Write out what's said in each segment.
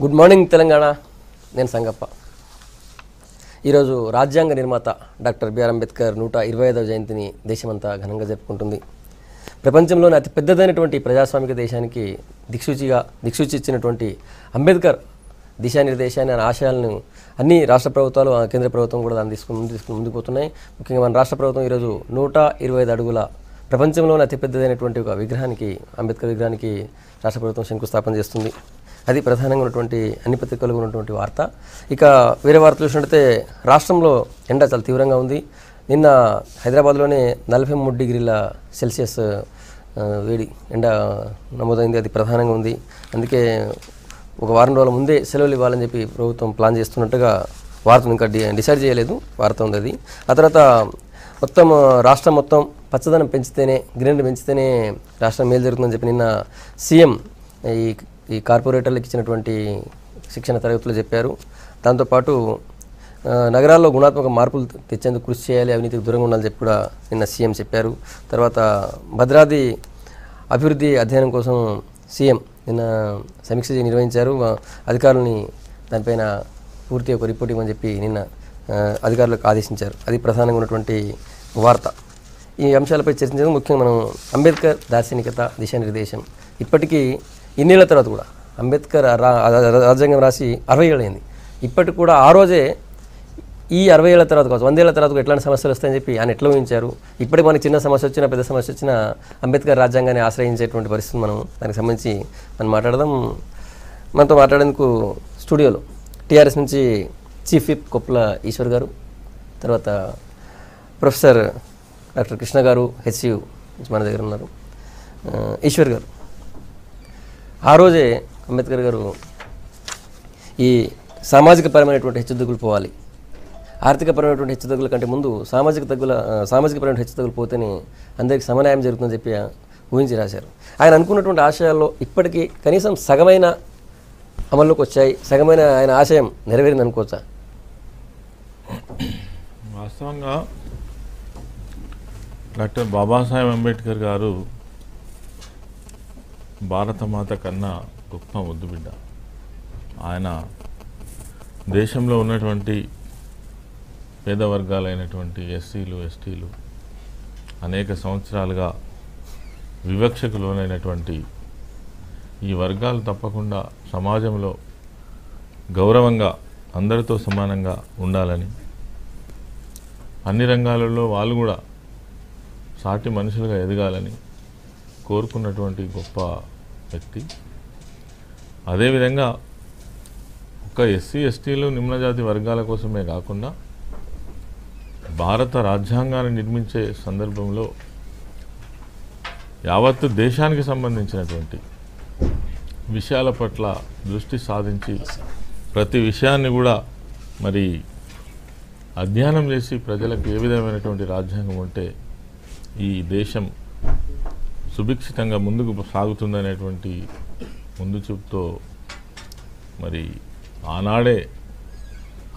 Good morning Telangana. నేను సంగప్ప. ఈరోజు రాజ్యాంగ నిర్మాత డాక్టర్ బిఆర్ అంబేద్కర్ 125వ జయంతిని దేశమంతా ఘనంగా జరుపుకుంటుంది. ప్రపంచంలోని అతి పెద్దదైనటువంటి ప్రజాస్వామిక దేశానికి దిక్సూచి ఇచ్చినటువంటి అంబేద్కర్ దిశానిర్దేశాన్ని ఆశయాలను అన్ని రాష్ట్ర ప్రభుత్వాలు కేంద్ర ప్రభుత్వం కూడా దాన్ని తీసుకుని ముందుకు పోతున్నాయి. ముఖ్యంగా మన రాష్ట్ర ప్రభుత్వం ఈరోజు 125 అడుగుల ప్రపంచంలోని అతి పెద్దదైనటువంటి ఒక విగ్రహానికి, అంబేద్కర్ విగ్రహానికి రాష్ట్ర ప్రభుత్వం శంకుస్థాపన చేస్తుంది. అది ప్రధానంగా ఉన్నటువంటి అన్ని పత్రికల్లో ఉన్నటువంటి వార్త. ఇక వేరే వార్తలు చూసినట్టయితే రాష్ట్రంలో ఎండ చాలా తీవ్రంగా ఉంది. నిన్న హైదరాబాద్లోనే 43 డిగ్రీల సెల్సియస్ వేడి ఎండ నమోదైంది. అది ప్రధానంగా ఉంది. అందుకే ఒక వారం రోజుల ముందే సెలవులు ఇవ్వాలని చెప్పి ప్రభుత్వం ప్లాన్ చేస్తున్నట్టుగా వార్తను ఇంకా డిసైడ్ చేయలేదు, వార్త ఉంది అది. ఆ తర్వాత మొత్తం రాష్ట్రం మొత్తం పచ్చదనం పెంచితేనే, గ్రీనరీ పెంచితేనే రాష్ట్రం మేలు జరుగుతుందని చెప్పి నిన్న సీఎం ఈ కార్పొరేటర్లకు ఇచ్చినటువంటి శిక్షణ తరగతులు చెప్పారు. దాంతోపాటు నగరాల్లో గుణాత్మక మార్పులు తెచ్చేందుకు కృషి చేయాలి, అవినీతికి దూరంగా ఉండాలని చెప్పి కూడా నిన్న సీఎం చెప్పారు. తర్వాత భద్రాద్రి అభివృద్ధి అధ్యయనం కోసం సీఎం నిన్న సమీక్ష నిర్వహించారు. అధికారులని దానిపైన పూర్తిగా ఒక రిపోర్ట్ ఇవ్వమని చెప్పి నిన్న అధికారులకు ఆదేశించారు. అది ప్రధానంగా ఉన్నటువంటి వార్త. ఈ అంశాలపై చర్చించేందుకు ముఖ్యంగా మనం అంబేద్కర్ దార్శనికత, దిశానిర్దేశం. ఇప్పటికీ ఇన్నేళ్ల తర్వాత కూడా అంబేద్కర్ రాజ్యాంగం రాసి 60 ఏళ్ళు అయింది. ఇప్పటికి కూడా ఆ రోజే ఈ 60 ఏళ్ల తర్వాత కావచ్చు, 100 ఏళ్ల తర్వాత ఎట్లాంటి సమస్యలు వస్తాయని చెప్పి ఆయన ఎట్లా ఊహించారు. ఇప్పటికి మనకి చిన్న సమస్య వచ్చినా, పెద్ద సమస్య వచ్చినా అంబేద్కర్ రాజ్యాంగాన్ని ఆశ్రయించేటువంటి పరిస్థితి మనం దానికి సంబంధించి మనం మాట్లాడదాం. మనతో మాట్లాడేందుకు స్టూడియోలో టీఆర్ఎస్ నుంచి చీఫ్ విప్ కొప్పుల ఈశ్వర్ గారు, తర్వాత ప్రొఫెసర్ డాక్టర్ కృష్ణ గారు హెచ్సియు నుంచి మన దగ్గర ఉన్నారు. ఈశ్వర్ గారు, ఆ రోజే అంబేద్కర్ గారు ఈ సామాజికపరమైనటువంటి హెచ్చుతగ్గులు పోవాలి, ఆర్థికపరమైనటువంటి హెచ్చుతగ్గుల కంటే ముందు సామాజికపరమైన హెచ్చుతగ్గులు పోతేనే అందరికీ సమన్యాయం జరుగుతుందని చెప్పి ఊహించి రాశారు. ఆయన అనుకున్నటువంటి ఆశయాల్లో ఇప్పటికీ కనీసం సగమైన అమల్లోకి వచ్చాయి, సగమైన ఆయన ఆశయం నెరవేరింది అనుకోవచ్చా? వాస్తవంగా డాక్టర్ బాబాసాహెబ్ అంబేద్కర్ గారు భారతమాత కన్నా గొప్ప ముద్దుబిడ్డ. ఆయన దేశంలో ఉన్నటువంటి పేద వర్గాలైనటువంటి ఎస్సీలు, ఎస్టీలు అనేక సంవత్సరాలుగా వివక్షకు లోనైనటువంటి ఈ వర్గాలు తప్పకుండా సమాజంలో గౌరవంగా అందరితో సమానంగా ఉండాలని, అన్ని రంగాలలో వాళ్ళు కూడా సాటి మనుషులుగా ఎదగాలని కోరుకున్నటువంటి గొప్ప వ్యక్తి. అదేవిధంగా ఒక ఎస్సీ, ఎస్టీలు, నిమ్నజాతి వర్గాల కోసమే కాకుండా భారత రాజ్యాంగాన్ని నిర్మించే సందర్భంలో యావత్తు దేశానికి సంబంధించినటువంటి విషయాల పట్ల దృష్టి సాధించి ప్రతి విషయాన్ని కూడా మరి అధ్యయనం చేసి ప్రజలకు ఏ విధమైనటువంటి రాజ్యాంగం ఉంటే ఈ దేశం సుభిక్షితంగా ముందుకు సాగుతుందనేటువంటి ముందు చూపుతో మరి ఆనాడే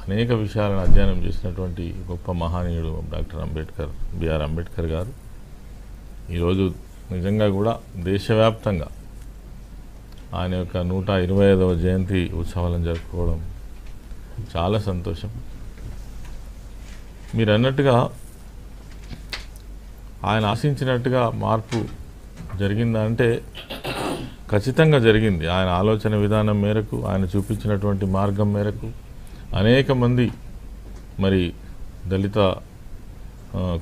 అనేక విషయాలను అధ్యయనం చేసినటువంటి గొప్ప మహనీయుడు డాక్టర్ బిఆర్ అంబేద్కర్ గారు. ఈరోజు నిజంగా కూడా దేశవ్యాప్తంగా ఆయన యొక్క 125వ జయంతి ఉత్సవాలను జరుపుకోవడం చాలా సంతోషం. మీరు అన్నట్టుగా ఆయన ఆశించినట్టుగా మార్పు జరిగిందా అంటే ఖచ్చితంగా జరిగింది. ఆయన ఆలోచన విధానం మేరకు, ఆయన చూపించినటువంటి మార్గం మేరకు అనేక మంది మరి దళిత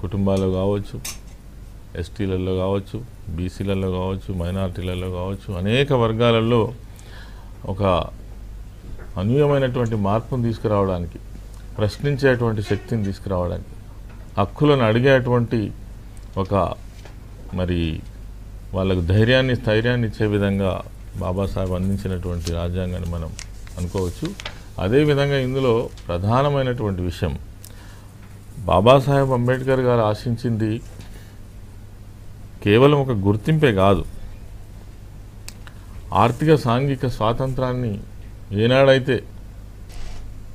కుటుంబాల్లో కావచ్చు, ఎస్టీలలో కావచ్చు, బీసీలలో కావచ్చు, మైనారిటీలలో కావచ్చు, అనేక వర్గాలలో ఒక అనూహ్యమైనటువంటి మార్పును తీసుకురావడానికి, ప్రశ్నించేటువంటి శక్తిని తీసుకురావడానికి, హక్కులను అడిగేటువంటి ఒక మరి వాళ్ళకు ధైర్యాన్ని, స్థైర్యాన్ని ఇచ్చే విధంగా బాబాసాహెబ్ అందించినటువంటి రాజ్యాంగాన్ని మనం అనుకోవచ్చు. అదేవిధంగా ఇందులో ప్రధానమైనటువంటి విషయం, బాబాసాహెబ్ అంబేద్కర్ గారు ఆశించింది కేవలం ఒక గుర్తింపే కాదు, ఆర్థిక సాంఘిక స్వాతంత్రాన్ని ఏనాడైతే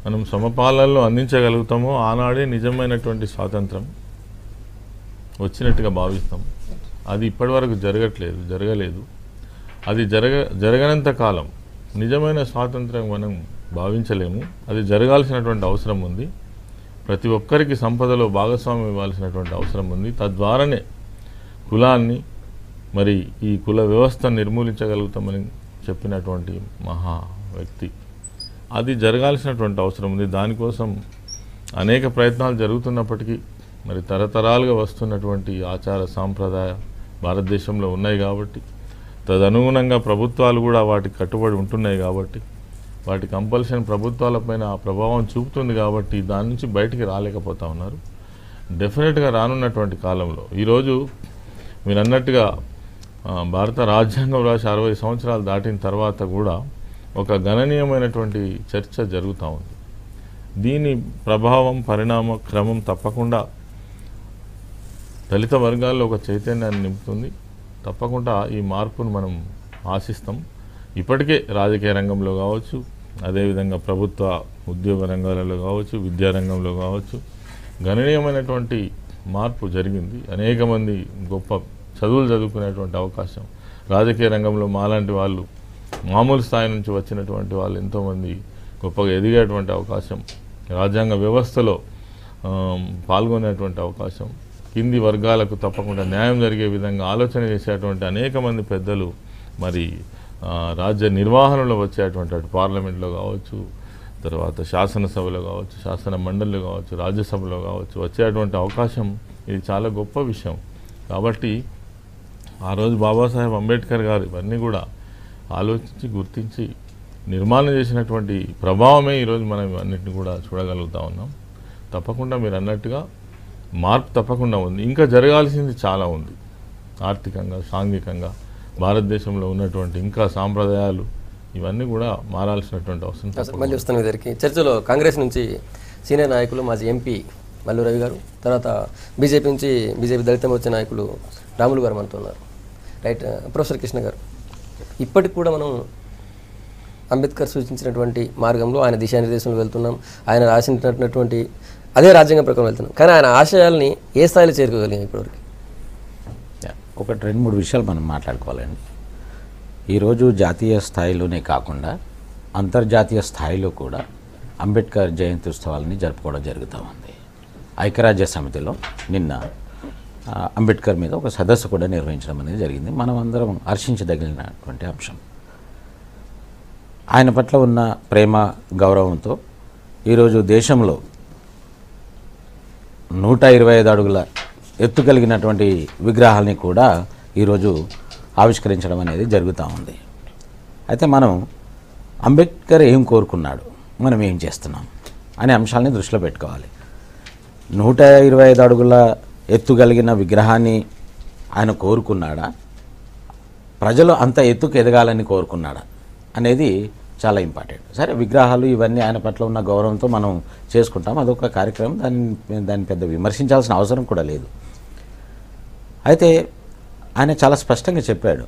మనం సమపాలనలో అందించగలుగుతామో ఆనాడే నిజమైనటువంటి స్వాతంత్రం వచ్చినట్టుగా భావిస్తాం. అది ఇప్పటివరకు జరగలేదు. అది జరగనంత కాలం నిజమైన స్వాతంత్రం మనం భావించలేము. అది జరగాల్సినటువంటి అవసరం ఉంది. ప్రతి ఒక్కరికి సంపదలో భాగస్వామ్యం ఇవ్వాల్సినటువంటి అవసరం ఉంది. తద్వారానే కులాన్ని మరి ఈ కుల వ్యవస్థను నిర్మూలించగలుగుతామని చెప్పినటువంటి మహా వ్యక్తి. అది జరగాల్సినటువంటి అవసరం ఉంది. దానికోసం అనేక ప్రయత్నాలు జరుగుతున్నప్పటికీ మరి తరతరాలుగా వస్తున్నటువంటి ఆచార సాంప్రదాయ భారతదేశంలో ఉన్నాయి కాబట్టి, తదనుగుణంగా ప్రభుత్వాలు కూడా వాటికి కట్టుబడి ఉంటున్నాయి కాబట్టి, వాటి కంపల్షన్ ప్రభుత్వాలపైన ఆ ప్రభావం చూపుతుంది కాబట్టి దాని నుంచి బయటికి రాలేకపోతా ఉన్నారు. డెఫినెట్గా రానున్నటువంటి కాలంలో ఈరోజు మీరు అన్నట్టుగా భారత రాజ్యాంగం రాసి 60 సంవత్సరాలు దాటిన తర్వాత కూడా ఒక గణనీయమైనటువంటి చర్చ జరుగుతూ ఉంది. దీని ప్రభావం పరిణామ క్రమం తప్పకుండా దళిత వర్గాల్లో ఒక చైతన్యాన్ని నింపుతుంది. తప్పకుండా ఈ మార్పును మనం ఆశిస్తాం. ఇప్పటికే రాజకీయ రంగంలో కావచ్చు, అదేవిధంగా ప్రభుత్వ ఉద్యోగ రంగాలలో కావచ్చు, విద్యారంగంలో కావచ్చు గణనీయమైనటువంటి మార్పు జరిగింది. అనేక మంది గొప్ప చదువులు చదువుకునేటువంటి అవకాశం, రాజకీయ రంగంలో మాలాంటి వాళ్ళు మామూలు స్థాయి నుంచి వచ్చినటువంటి వాళ్ళు ఎంతోమంది గొప్పగా ఎదిగేటువంటి అవకాశం, రాజ్యాంగ వ్యవస్థలో పాల్గొనేటువంటి అవకాశం, కింది వర్గాలకు తప్పకుండా న్యాయం జరిగే విధంగా ఆలోచన చేసేటువంటి అనేక మంది పెద్దలు మరి రాజ్య నిర్వహణలో వచ్చేటువంటి అటు పార్లమెంట్లో కావచ్చు, తర్వాత శాసనసభలో కావచ్చు, శాసన మండలిలో కావచ్చు, రాజ్యసభలో కావచ్చు వచ్చేటువంటి అవకాశం ఇది చాలా గొప్ప విషయం. కాబట్టి ఆ రోజు బాబాసాహెబ్ అంబేద్కర్ గారు ఇవన్నీ కూడా ఆలోచించి గుర్తించి నిర్మాణం చేసినటువంటి ప్రభావమే ఈరోజు మనం ఇవన్నిటిని కూడా చూడగలుగుతూ ఉన్నాం. తప్పకుండా మీరు అన్నట్టుగా మార్పు తప్పకుండా ఉంది. ఇంకా జరగాల్సింది చాలా ఉంది. ఆర్థికంగా, సాంఘికంగా భారతదేశంలో ఉన్నటువంటి ఇంకా సాంప్రదాయాలు ఇవన్నీ కూడా మారాల్సినటువంటి అవసరం. మళ్ళీ వస్తాను ఇద్దరికి. చర్చలో కాంగ్రెస్ నుంచి సీనియర్ నాయకులు మాజీ ఎంపీ మల్లు రవి గారు, తర్వాత బీజేపీ నుంచి బీజేపీ దళిత మోర్చా నాయకులు రాములు గారు అంటున్నారు. రైట్. ప్రొఫెసర్ కృష్ణ గారు, ఇప్పటికి కూడా మనం అంబేద్కర్ సూచించినటువంటి మార్గంలో ఆయన దిశానిర్దేశంలో వెళ్తున్నాం. ఆయన రాసినటువంటి అదే రాజ్యాంగం ప్రకారం వెళ్తున్నాం. కానీ ఆయన ఆశయాల్ని ఏ స్థాయిలో చేరుకోగలిగాం ఇప్పటివరకు? ఒకటి 2-3 విషయాలు మనం మాట్లాడుకోవాలండి. ఈరోజు జాతీయ స్థాయిలోనే కాకుండా అంతర్జాతీయ స్థాయిలో కూడా అంబేద్కర్ జయంతి ఉత్సవాలని జరుపుకోవడం జరుగుతూ ఉంది. ఐక్యరాజ్య సమితిలో నిన్న అంబేద్కర్ మీద ఒక సదస్సు కూడా నిర్వహించడం అనేది జరిగింది. మనం అందరం హర్షించదగినటువంటి అంశం. ఆయన పట్ల ఉన్న ప్రేమ గౌరవంతో ఈరోజు దేశంలో 125 అడుగుల ఎత్తు కలిగినటువంటి విగ్రహాలని కూడా ఈరోజు ఆవిష్కరించడం అనేది జరుగుతూ ఉంది. అయితే మనం అంబేద్కర్ ఏం కోరుకున్నాడు, మనం ఏం చేస్తున్నాం అనే అంశాలని దృష్టిలో పెట్టుకోవాలి. 125 అడుగుల ఎత్తు కలిగిన విగ్రహాన్ని ఆయన కోరుకున్నాడా, ప్రజలు అంత ఎత్తుకు ఎదగాలని కోరుకున్నాడా అనేది చాలా ఇంపార్టెంట్. సరే, విగ్రహాలు ఇవన్నీ ఆయన పట్ల ఉన్న గౌరవంతో మనం చేసుకుంటాం, అదొక కార్యక్రమం, దాన్ని పెద్ద విమర్శించాల్సిన అవసరం కూడా లేదు. అయితే ఆయన చాలా స్పష్టంగా చెప్పాడు,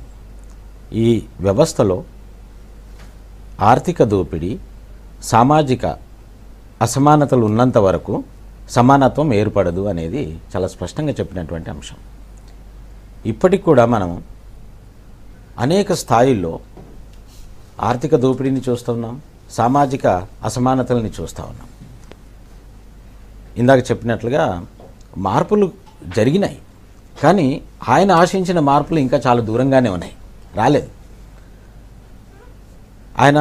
ఈ వ్యవస్థలో ఆర్థిక దోపిడీ, సామాజిక అసమానతలు ఉన్నంత వరకు సమానత్వం ఏర్పడదు అనేది చాలా స్పష్టంగా చెప్పినటువంటి అంశం. ఇప్పటికి కూడా మనం అనేక స్థాయిల్లో ఆర్థిక దోపిడీని చూస్తున్నాం, సామాజిక అసమానతల్ని చూస్తూ ఉన్నాం. ఇందాక చెప్పినట్లుగా మార్పులు జరిగినాయి, కానీ ఆయన ఆశించిన మార్పులు ఇంకా చాలా దూరంగానే ఉన్నాయి, రాలేదు. ఆయన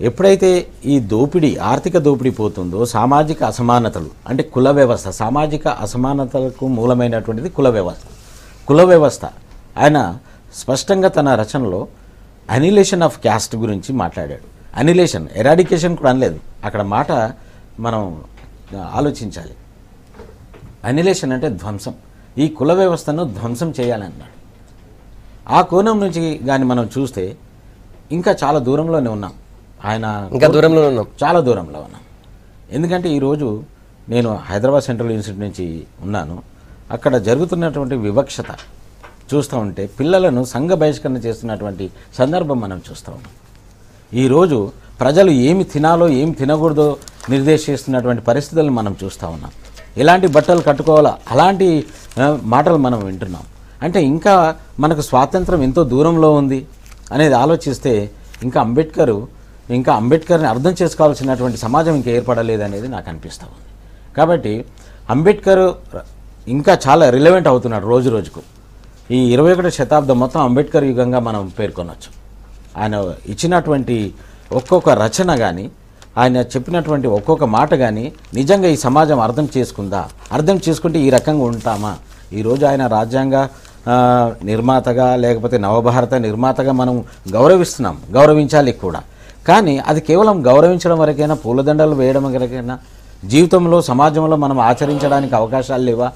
ఎప్పుడైతే ఈ దోపిడీ, ఆర్థిక దోపిడీ పోతుందో, సామాజిక అసమానతలు అంటే కుల వ్యవస్థ, సామాజిక అసమానతలకు మూలమైనటువంటిది కుల వ్యవస్థ. ఆయన స్పష్టంగా తన రచనలో అనిలేషన్ ఆఫ్ క్యాస్ట్ గురించి మాట్లాడాడు. అనిలేషన్, ఎరాడికేషన్ కూడా అనలేదు. అక్కడ మాట మనం ఆలోచించాలి. అనిలేషన్ అంటే ధ్వంసం. ఈ కుల వ్యవస్థను ధ్వంసం చేయాలన్నాడు. ఆ కోణం నుంచి కానీ మనం చూస్తే ఇంకా చాలా దూరంలోనే ఉన్నాం. ఆయన ఇంకా దూరంలో ఉన్నాం, చాలా దూరంలో ఉన్నాం. ఎందుకంటే ఈరోజు నేను హైదరాబాద్ సెంట్రల్ యూనివర్సిటీ నుంచి ఉన్నాను. అక్కడ జరుగుతున్నటువంటి వివక్షత చూస్తూ ఉంటే పిల్లలను సంఘ బహిష్కరణ చేస్తున్నటువంటి సందర్భం మనం చూస్తూ ఉన్నాం. ఈరోజు ప్రజలు ఏమి తినాలో ఏమి తినకూడదో నిర్దేశిస్తున్నటువంటి పరిస్థితులను మనం చూస్తూ ఉన్నాం. ఎలాంటి బట్టలు కట్టుకోవాలో అలాంటి మాటలు మనం వింటున్నాం. అంటే ఇంకా మనకు స్వాతంత్రం ఎంతో దూరంలో ఉంది అనేది ఆలోచిస్తే ఇంకా అంబేద్కర్ ఇంకా అంబేద్కర్ని అర్థం చేసుకోవాల్సినటువంటి సమాజం ఇంకా ఏర్పడలేదనేది నాకు అనిపిస్తూ ఉంది. కాబట్టి అంబేద్కర్ ఇంకా చాలా రిలవెంట్ అవుతున్నాడు రోజు రోజుకు. ఈ 21వ శతాబ్దం మొత్తం అంబేద్కర్ యుగంగా మనం పేర్కొనవచ్చు. ఆయన ఇచ్చినటువంటి ఒక్కొక్క రచన కానీ, ఆయన చెప్పినటువంటి ఒక్కొక్క మాట కానీ నిజంగా ఈ సమాజం అర్థం చేసుకుందా? అర్థం చేసుకుంటే ఈ రకంగా ఉంటామా? ఈరోజు ఆయన రాజ్యాంగ నిర్మాతగా లేకపోతే నవభారత నిర్మాతగా మనం గౌరవిస్తున్నాం, గౌరవించాలి కూడా. కానీ అది కేవలం గౌరవించడం వరకైనా, పూలదండలు వేయడం వరకైనా, జీవితంలో సమాజంలో మనం ఆచరించడానికి అవకాశాలు లేవా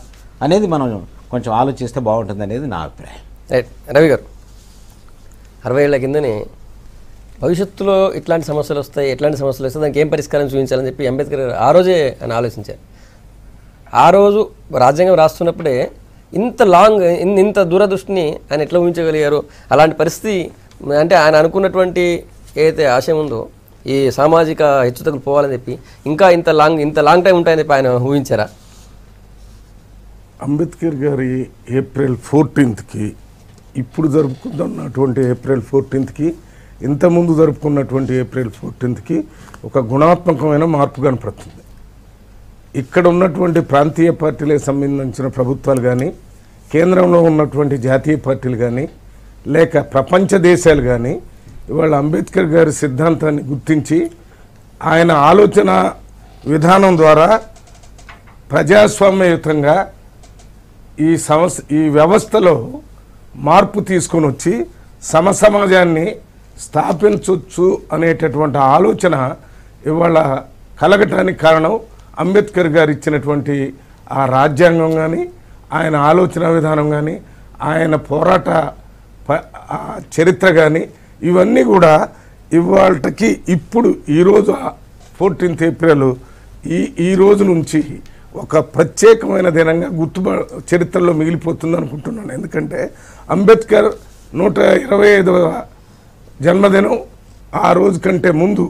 అనేది మనం కొంచెం ఆలోచిస్తే బాగుంటుంది అనేది నా అభిప్రాయం. రైట్. రవి గారు, 60 ఏళ్ల కిందనే భవిష్యత్తులో ఇట్లాంటి సమస్యలు వస్తాయి, ఎట్లాంటి సమస్యలు వస్తాయి, దానికి ఏం పరిష్కారం చూపించాలని చెప్పి అంబేద్కర్ ఆ రోజే ఆయన ఆలోచించారు. ఆ రోజు రాజ్యాంగం రాస్తున్నప్పుడే ఇంత దూరదృష్టిని ఆయన ఎట్లా ఊహించగలిగారు? అలాంటి పరిస్థితి అంటే ఆయన అనుకున్నటువంటి ఏదైతే ఆశయం ఉందో, ఈ సామాజిక హెచ్చుతగ్గులు పోవాలని చెప్పి ఇంకా ఇంత లాంగ్ టైం ఉంటాయని చెప్పి ఆయన ఊహించారా? అంబేద్కర్ గారి ఏప్రిల్ 14కి ఇప్పుడు జరుపుకున్నటువంటి ఏప్రిల్ 14కి ఇంతకుముందు జరుపుకున్నటువంటి ఏప్రిల్ 14కి ఒక గుణాత్మకమైన మార్పు కనపడుతుంది. ఇక్కడ ఉన్నటువంటి ప్రాంతీయ పార్టీలకు సంబంధించిన ప్రభుత్వాలు కానీ, కేంద్రంలో ఉన్నటువంటి జాతీయ పార్టీలు కానీ, లేక ప్రపంచ దేశాలు కానీ ఇవాళ అంబేద్కర్ గారి సిద్ధాంతాన్ని గుర్తించి ఆయన ఆలోచన విధానం ద్వారా ప్రజాస్వామ్యయుతంగా ఈ వ్యవస్థలో మార్పు తీసుకొని వచ్చి సమసమాజాన్ని స్థాపించవచ్చు అనేటటువంటి ఆలోచన ఇవాళ కలగటానికి కారణం అంబేద్కర్ గారు ఇచ్చినటువంటి ఆ రాజ్యాంగం కానీ, ఆయన ఆలోచన విధానం కానీ, ఆయన పోరాట చరిత్ర కానీ, ఇవన్నీ కూడా ఇవాళకి ఇప్పుడు ఈరోజు 14th ఏప్రిల్ ఈ రోజు నుంచి ఒక ప్రత్యేకమైన దినంగా చరిత్రలో మిగిలిపోతుంది అనుకుంటున్నాను. ఎందుకంటే అంబేద్కర్ 125వ జన్మదినం ఆ రోజు కంటే ముందు,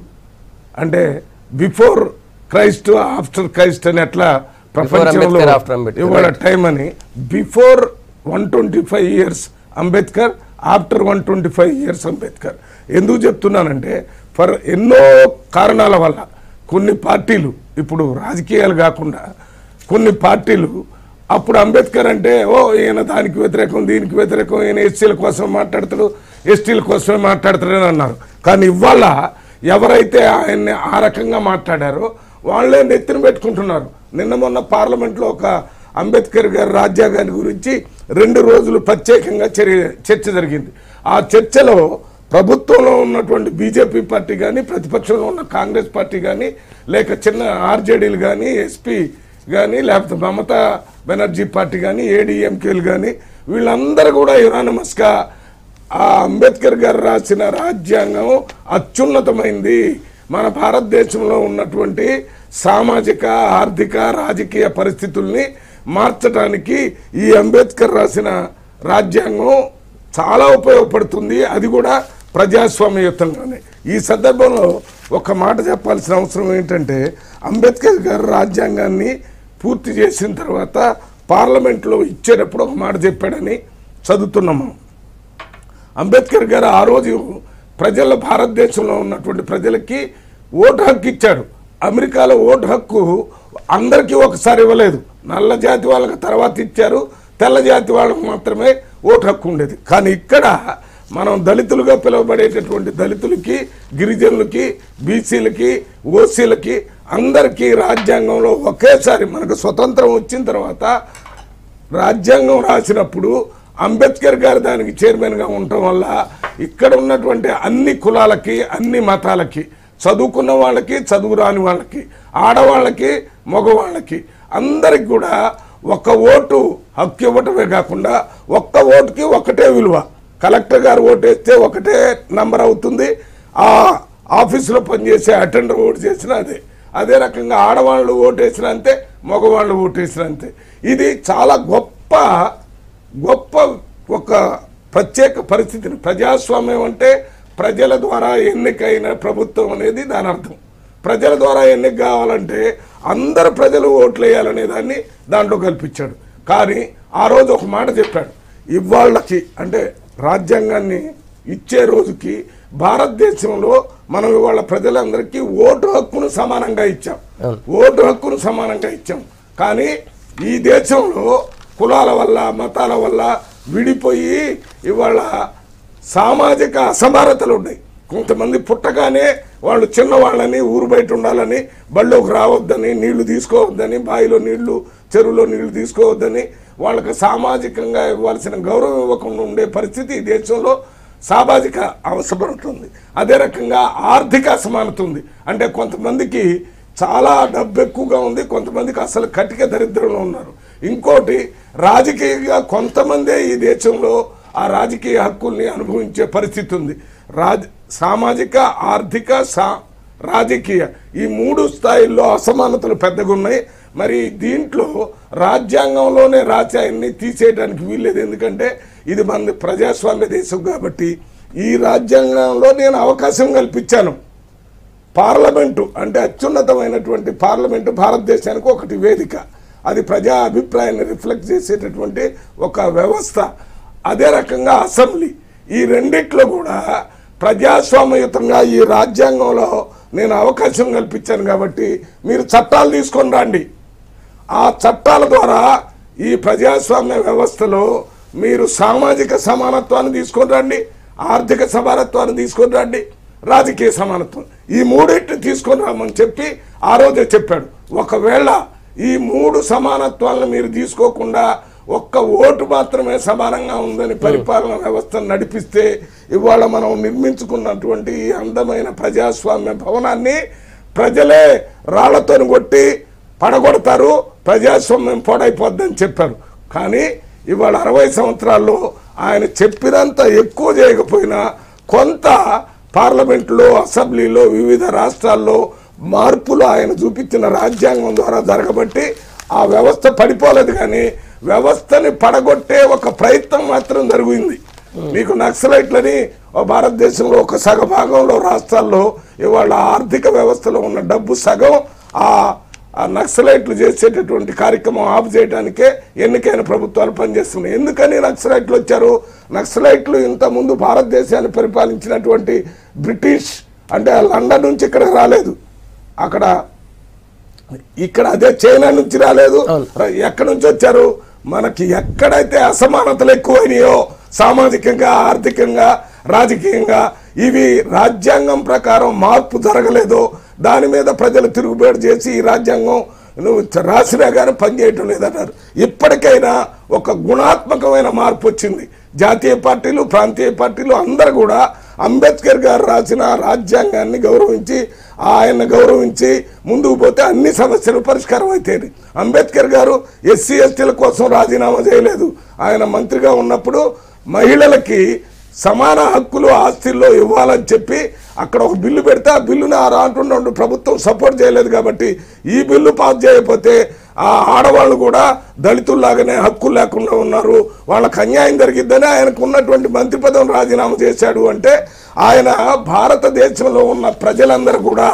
అంటే బిఫోర్ క్రైస్ట్ ఆఫ్టర్ క్రైస్ట్ అని అట్లా ప్రపంచంలో ఇవాళ టైం అని, before 125 years Ambedkar, after 125 years Ambedkar. ఎందుకు చెప్తున్నానంటే ఎన్నో కారణాల వల్ల కొన్ని పార్టీలు, ఇప్పుడు రాజకీయాలు కాకుండా కొన్ని పార్టీలు అప్పుడు అంబేద్కర్ అంటే ఈయన దానికి వ్యతిరేకం, దీనికి వ్యతిరేకం, ఈయన ఎస్సీల కోసం మాట్లాడతాడు, ఎస్టీల కోసమే మాట్లాడతాడని అన్నారు. కానీ ఇవాళ ఎవరైతే ఆయన్ని ఆ రకంగా మాట్లాడారో వాళ్ళే నెత్తిన పెట్టుకుంటున్నారు. నిన్న మొన్న పార్లమెంట్లో ఒక అంబేద్కర్ గారి రాజ్యాంగాన్ని గురించి 2 రోజులు ప్రత్యేకంగా చర్చ జరిగింది. ఆ చర్చలో ప్రభుత్వంలో ఉన్నటువంటి బీజేపీ పార్టీ కానీ, ప్రతిపక్షంలో ఉన్న కాంగ్రెస్ పార్టీ కానీ, లేక చిన్న ఆర్జేడీలు కానీ, ఎస్పీ కానీ, లేకపోతే మమతా బెనర్జీ పార్టీ కానీ, ఏడీఎంకేలు కానీ, వీళ్ళందరూ కూడా యునానిమస్గా ఆ అంబేద్కర్ గారు రాసిన రాజ్యాంగం అత్యున్నతమైంది, మన భారతదేశంలో ఉన్నటువంటి సామాజిక, ఆర్థిక, రాజకీయ పరిస్థితుల్ని మార్చడానికి ఈ అంబేద్కర్ రాసిన రాజ్యాంగం చాలా ఉపయోగపడుతుంది, అది కూడా ప్రజాస్వామ్యయుతంగానే. ఈ సందర్భంలో ఒక మాట చెప్పాల్సిన అవసరం ఏంటంటే, అంబేద్కర్ గారు రాజ్యాంగాన్ని పూర్తి చేసిన తర్వాత పార్లమెంట్లో ఇచ్చేటప్పుడు ఒక మాట చెప్పాడని చదువుతున్నాము. అంబేద్కర్ గారు ఆ రోజు భారతదేశంలో ఉన్నటువంటి ప్రజలకి ఓటు హక్కు ఇచ్చాడు. అమెరికాలో ఓటు హక్కు అందరికీ ఒకసారి ఇవ్వలేదు, నల్ల జాతి వాళ్ళకి తర్వాత ఇచ్చారు, తెల్ల జాతి వాళ్ళకు మాత్రమే ఓటు హక్కు ఉండేది. కానీ ఇక్కడ మనం దళితులుగా పిలువబడేటటువంటి దళితులకి, గిరిజనులకి, బీసీలకి, ఓసీలకి అందరికీ రాజ్యాంగంలో ఒకేసారి, మనకు స్వతంత్రం వచ్చిన తర్వాత రాజ్యాంగం రాసినప్పుడు అంబేద్కర్ గారు దానికి చైర్మన్గా ఉండటం వల్ల ఇక్కడ ఉన్నటువంటి అన్ని కులాలకి, అన్ని మతాలకి, చదువుకున్న వాళ్ళకి, చదువు రాని వాళ్ళకి, ఆడవాళ్ళకి, మగవాళ్ళకి అందరికి కూడా ఒక ఓటు హక్కు ఇవ్వటమే కాకుండా ఒక్క ఓటుకి ఒకటే విలువ. కలెక్టర్ గారు ఓటు వేస్తే ఒకటే నంబర్ అవుతుంది, ఆ ఆఫీసులో పనిచేసే అటెండర్ ఓటు చేసినా అదే రకంగా ఆడవాళ్ళు ఓటు వేసినా అంతే, మగవాళ్ళు ఓటు వేసినా అంతే. ఇది చాలా గొప్ప ఒక ప్రత్యేక పరిస్థితిని, ప్రజాస్వామ్యం అంటే ప్రజల ద్వారా ఎన్నికైన ప్రభుత్వం అనేది దాని అర్థం. ప్రజల ద్వారా ఎన్నిక కావాలంటే అందరు ప్రజలు ఓట్లు వేయాలనే దాన్ని దాంట్లో కల్పించాడు. కానీ ఆ రోజు ఒక మాట చెప్పాడు, ఇవాళ్ళకి అంటే రాజ్యాంగాన్ని ఇచ్చే రోజుకి భారతదేశంలో మనం ఇవాళ ప్రజలందరికీ ఓటు హక్కును సమానంగా ఇచ్చాం. ఓటు హక్కును సమానంగా ఇచ్చాం. కానీ ఈ దేశంలో కులాల వల్ల మతాల వల్ల విడిపోయి ఇవాళ సామాజిక అసమానతలు ఉన్నాయి. కొంతమంది పుట్టగానే వాళ్ళు చిన్నవాళ్ళని ఊరు బయట ఉండాలని, బళ్ళోకి రావద్దని, నీళ్లు తీసుకోవద్దని, బావిలో నీళ్లు చెరువులో నీళ్లు తీసుకోవద్దని, వాళ్ళకి సామాజికంగా ఇవ్వాల్సిన గౌరవం ఇవ్వకుండా ఉండే పరిస్థితి ఈ దేశంలో సామాజిక అసమానత ఉంది. అదే రకంగా ఆర్థిక అసమానత ఉంది. అంటే కొంతమందికి చాలా డబ్బు ఎక్కువగా ఉంది, కొంతమందికి అసలు కటిక దరిద్రంలో ఉన్నారు. ఇంకోటి రాజకీయంగా కొంతమందే ఈ దేశంలో ఆ రాజకీయ హక్కుల్ని అనుభవించే పరిస్థితి ఉంది. సామాజిక, ఆర్థిక, రాజకీయ ఈ 3 స్థాయిల్లో అసమానతలు పెద్దగా ఉన్నాయి. మరి దీంట్లో రాజ్యాంగంలోనే రాజ్యాన్ని తీసేయడానికి వీల్లేదు. ఎందుకంటే ఇది మన ప్రజాస్వామ్య దేశం కాబట్టి ఈ రాజ్యాంగంలో నేను అవకాశం కల్పించాను. పార్లమెంటు అంటే అత్యున్నతమైనటువంటి పార్లమెంటు భారతదేశానికి ఒకటి వేదిక, అది ప్రజా అభిప్రాయాన్ని రిఫ్లెక్ట్ చేసేటటువంటి ఒక వ్యవస్థ. అదే రకంగా అసెంబ్లీ, ఈ రెండిట్లో కూడా ప్రజాస్వామ్యయుతంగా ఈ రాజ్యాంగంలో నేను అవకాశం కల్పించాను కాబట్టి మీరు చట్టాలు తీసుకొని రండి. ఆ చట్టాల ద్వారా ఈ ప్రజాస్వామ్య వ్యవస్థలో మీరు సామాజిక సమానత్వాన్ని తీసుకొని రండి, ఆర్థిక సమానత్వాన్ని తీసుకొని రండి, రాజకీయ సమానత్వం, ఈ 3 తీసుకొని రమ్మని చెప్పి ఆ రోజే చెప్పాడు. ఒకవేళ ఈ 3 సమానత్వాలను మీరు తీసుకోకుండా ఒక్క ఓటు మాత్రమే సమానంగా ఉందని పరిపాలన వ్యవస్థను నడిపిస్తే ఇవాళ మనం నిర్మించుకున్నటువంటి ఈ అందమైన ప్రజాస్వామ్య భవనాన్ని ప్రజలే రాళ్లతో కొట్టి పడగొడతారు, ప్రజాస్వామ్యం పాడైపోద్దని చెప్పారు. కానీ ఇవాళ 60 సంవత్సరాల్లో ఆయన చెప్పినంత ఎక్కువ చేయకపోయినా కొంత పార్లమెంట్లో, అసెంబ్లీలో, వివిధ రాష్ట్రాల్లో మార్పులు ఆయన చూపించిన రాజ్యాంగం ద్వారా జరగబట్టి ఆ వ్యవస్థ పడిపోలేదు. కానీ వ్యవస్థని పడగొట్టే ఒక ప్రయత్నం మాత్రం జరిగింది. మీకు నక్సలైట్లని భారతదేశంలో ఒక సగభాగంలో రాష్ట్రాల్లో ఇవాళ ఆర్థిక వ్యవస్థలో ఉన్న డబ్బు సగం ఆ నక్సలైట్లు చేసేటటువంటి కార్యక్రమం ఆపు చేయడానికే ఎన్నికైన ప్రభుత్వాలు పనిచేస్తున్నాయి. ఎందుకని నక్సలైట్లు వచ్చారు? నక్సలైట్లు ఇంతకుముందు భారతదేశాన్ని పరిపాలించినటువంటి బ్రిటిష్, అంటే లండన్ నుంచి ఇక్కడికి రాలేదు, ఇక్కడ అదే చైనా నుంచి రాలేదు. ఎక్కడి నుంచి వచ్చారు? మనకి ఎక్కడైతే అసమానతలు ఎక్కువైనాయో సామాజికంగా, ఆర్థికంగా, రాజకీయంగా, ఇవి రాజ్యాంగం ప్రకారం మార్పు జరగలేదో దాని మీద ప్రజలు తిరుగుబాటు చేసి ఈ రాజ్యాంగం నువ్వు రాసినా కానీ పనిచేయటం లేదన్నారు. ఇప్పటికైనా ఒక గుణాత్మకమైన మార్పు వచ్చింది. జాతీయ పార్టీలు, ప్రాంతీయ పార్టీలు అందరూ కూడా అంబేద్కర్ గారు రాసిన రాజ్యాంగాన్ని గౌరవించి, ఆయన గౌరవించి ముందుకు పోతే అన్ని సమస్యలు పరిష్కారం అవుతాయి. అంబేద్కర్ గారు ఎస్సీ ఎస్టీల కోసం రాజీనామా చేయలేదు. ఆయన మంత్రిగా ఉన్నప్పుడు మహిళలకి సమాన హక్కులు ఆస్తిల్లో ఇవ్వాలని చెప్పి అక్కడ ఒక బిల్లు పెడితే ఆ బిల్లుని ఆ రాంటుండ ప్రభుత్వం సపోర్ట్ చేయలేదు. కాబట్టి ఈ బిల్లు పాస్ చేయకపోతే ఆ ఆడవాళ్ళు కూడా దళితుల్లాగానే హక్కులు లేకుండా ఉన్నారు, వాళ్ళకి అన్యాయం జరిగిద్దని ఆయనకు ఉన్నటువంటి మంత్రి పదవిని రాజీనామా చేశాడు. అంటే ఆయన భారతదేశంలో ఉన్న ప్రజలందరూ కూడా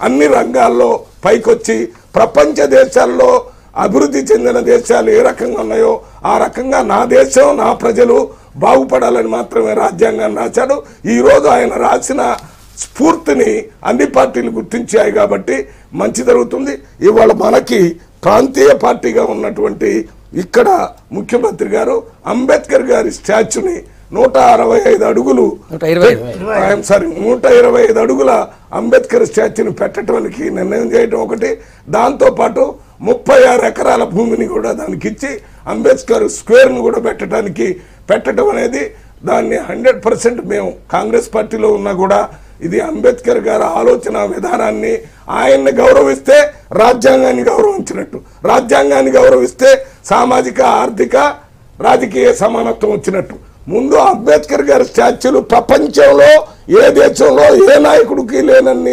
అన్ని రంగాల్లో పైకొచ్చి ప్రపంచ దేశాల్లో అభివృద్ధి చెందిన దేశాలు ఏ రకంగా ఉన్నాయో ఆ రకంగా నా దేశం, నా ప్రజలు బాగుపడాలని మాత్రమే రాజ్యాంగాన్ని రాశాడు. ఈరోజు ఆయన రాసిన స్ఫూర్తిని అన్ని పార్టీలు గుర్తించాయి కాబట్టి మంచి జరుగుతుంది. ఇవాళ మనకి ప్రాంతీయ పార్టీగా ఉన్నటువంటి ఇక్కడ ముఖ్యమంత్రి గారు అంబేద్కర్ గారి స్టాచ్యూని 165 అడుగులు 125 అడుగుల అంబేద్కర్ స్టాచ్యూని పెట్టడానికి నిర్ణయం చేయడం ఒకటి, దాంతోపాటు 36 ఎకరాల భూమిని కూడా దానికి ఇచ్చి అంబేద్కర్ స్క్వేర్ను కూడా పెట్టడం అనేది దాన్ని 100% మేము కాంగ్రెస్ పార్టీలో ఉన్నా కూడా ఇది అంబేద్కర్ గారి ఆలోచన విధానాన్ని, ఆయన్ని గౌరవిస్తే రాజ్యాంగాన్ని గౌరవించినట్టు, రాజ్యాంగాన్ని గౌరవిస్తే సామాజిక, ఆర్థిక, రాజకీయ సమానత్వం వచ్చినట్టు. ముందు అంబేద్కర్ గారి స్టాచ్యూలు ప్రపంచంలో ఏ దేశంలో ఏ నాయకుడికి లేనన్ని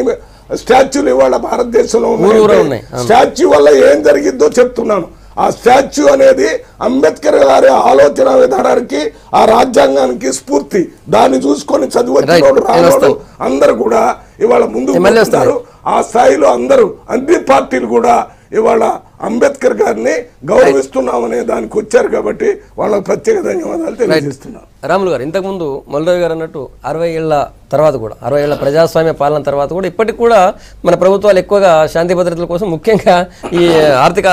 స్టాచ్యూలు ఇవాళ భారతదేశంలో ఉన్నాయి. స్టాచ్యూ వల్ల ఏం జరిగిందో చెప్తున్నాను. ఆ స్టాచ్యూ అనేది అంబేద్కర్ గారి ఆలోచన విధానానికి, ఆ రాజ్యాంగానికి స్ఫూర్తి. దాన్ని చూసుకొని చదివచ్చు అందరూ కూడా ఇవాళ ముందుకు వస్తున్నారు. ఆ స్థాయిలో అందరూ అన్ని పార్టీలు కూడా ఇవాళ అంబేద్కర్ గారిని గౌరవిస్తున్నామనే దానికి వచ్చారు కాబట్టి వాళ్ళకి ప్రత్యేక ధన్యవాదాలు తెలియజేస్తున్నాను. రాములు గారు, ఇంతకుముందు మల్లురావు గారు అన్నట్టు 60 ఏళ్ల తర్వాత కూడా 60 ఏళ్ల ప్రజాస్వామ్య పాలన తర్వాత కూడా ఇప్పటికి కూడా మన ప్రభుత్వాలు ఎక్కువగా శాంతి భద్రతల కోసం ముఖ్యంగా ఈ ఆర్థిక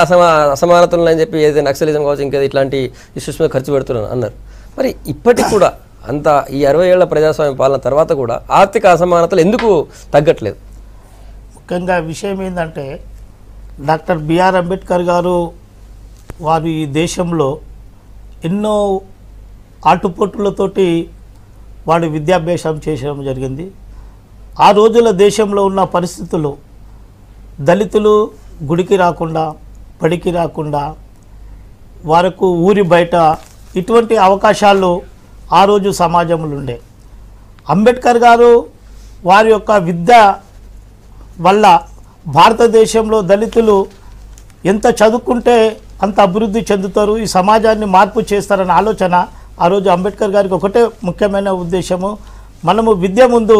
అసమానతలు అని చెప్పి ఏదైతే నక్సలిజం కావచ్చు ఇంకా ఇట్లాంటి ఇష్యూస్ మీద ఖర్చు పెడుతున్నాను అన్నారు. మరి ఇప్పటికి కూడా అంత ఈ 60 ఏళ్ల ప్రజాస్వామ్య పాలన తర్వాత కూడా ఆర్థిక అసమానతలు ఎందుకు తగ్గట్లేదు? ముఖ్యంగా విషయం ఏంటంటే డాక్టర్ బిఆర్ అంబేద్కర్ గారు వారు ఈ దేశంలో ఎన్నో ఆటుపోటులతోటి వాడు విద్యాభ్యాసం చేయడం జరిగింది. ఆ రోజుల దేశంలో ఉన్న పరిస్థితులు దళితులు గుడికి రాకుండా బడికి రాకుండా వారికి ఊరి బయట ఇటువంటి అవకాశాలు ఆ రోజు సమాజంలో ఉండే. అంబేద్కర్ గారు వారి యొక్క విద్య వల్ల భారతదేశంలో దళితులు ఎంత చదువుకుంటే అంత అభివృద్ధి చెందుతారు, ఈ సమాజాన్ని మార్పు చేస్తారన్న ఆలోచన ఆ రోజు అంబేద్కర్ గారికి ఒకటే ముఖ్యమైన ఉద్దేశము, మనము విద్య ముందు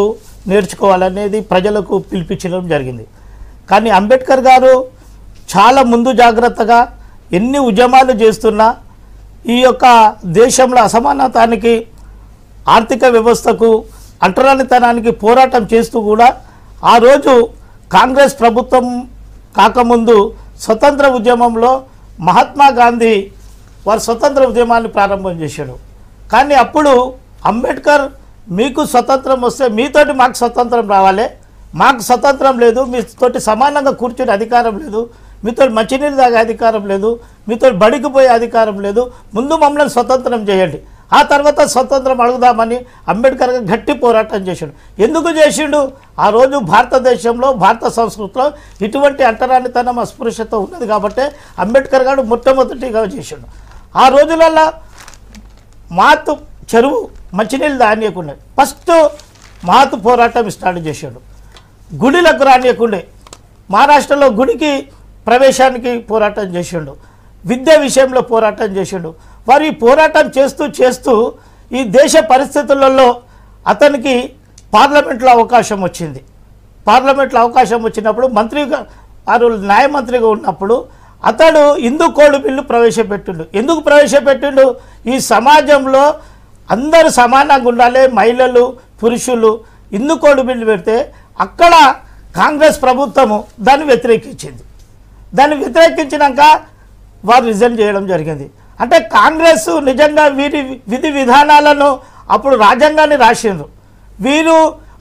నేర్చుకోవాలనేది ప్రజలకు పిలిపించడం జరిగింది. కానీ అంబేద్కర్ గారు చాలా ముందు జాగ్రత్తగా ఎన్ని ఉద్యమాలు చేస్తున్నా ఈ యొక్క దేశంలో అసమానతానికి ఆర్థిక వ్యవస్థకు అంటరానితనానికి పోరాటం చేస్తూ కూడా ఆ రోజు కాంగ్రెస్ ప్రభుత్వం కాకముందు స్వతంత్ర ఉద్యమంలో మహాత్మా గాంధీ వారు స్వతంత్ర ఉద్యమాన్ని ప్రారంభం చేశాడు. కానీ అప్పుడు అంబేద్కర్ మీకు స్వతంత్రం వస్తే మీతోటి మాకు స్వతంత్రం రావాలి, మాకు స్వతంత్రం లేదు, మీతోటి సమానంగా కూర్చునే అధికారం లేదు, మీతో మంచినీరు తాగే అధికారం లేదు, మీతో బడికి పోయే అధికారం లేదు, ముందు మమ్మల్ని స్వతంత్రం చేయండి, ఆ తర్వాత స్వతంత్రం అడుగుదామని అంబేద్కర్ గట్టి పోరాటం చేశాడు. ఎందుకు చేసిండు? ఆ రోజు భారతదేశంలో భారత సంస్కృతిలో ఇటువంటి అంటరానితనం అస్పృశ్యత ఉన్నది కాబట్టి అంబేద్కర్ గారు మొట్టమొదటిగా చేసిండు. ఆ రోజులలో మాతు చెరువు మంచినీళ్ళు రానియకుండే ఫస్ట్ మాతు పోరాటం స్టార్ట్ చేశాడు. గుడిలకు రానియకుండే మహారాష్ట్రలో గుడికి ప్రవేశానికి పోరాటం చేసిండు. విద్య విషయంలో పోరాటం చేసిండు. వారు ఈ పోరాటం చేస్తూ చేస్తూ ఈ దేశ పరిస్థితులలో అతనికి పార్లమెంట్లో అవకాశం వచ్చింది. పార్లమెంట్లో అవకాశం వచ్చినప్పుడు మంత్రిగా వారు న్యాయమంత్రిగా ఉన్నప్పుడు అతడు హిందూ కోడ్ బిల్లు ప్రవేశపెట్టిండు. ఎందుకు ప్రవేశపెట్టిండు? ఈ సమాజంలో అందరూ సమానంగా ఉండాలి, మహిళలు పురుషులు. హిందూ కోడ్ బిల్లు పెడితే అక్కడ కాంగ్రెస్ ప్రభుత్వము దాన్ని వ్యతిరేకించింది. దాన్ని వ్యతిరేకించినాక వారు రిజైన్ చేయడం జరిగింది. అంటే కాంగ్రెస్ నిజంగా వీరి విధి విధానాలను అప్పుడు రాజ్యాంగాన్ని రాసిండ్రు. వీరు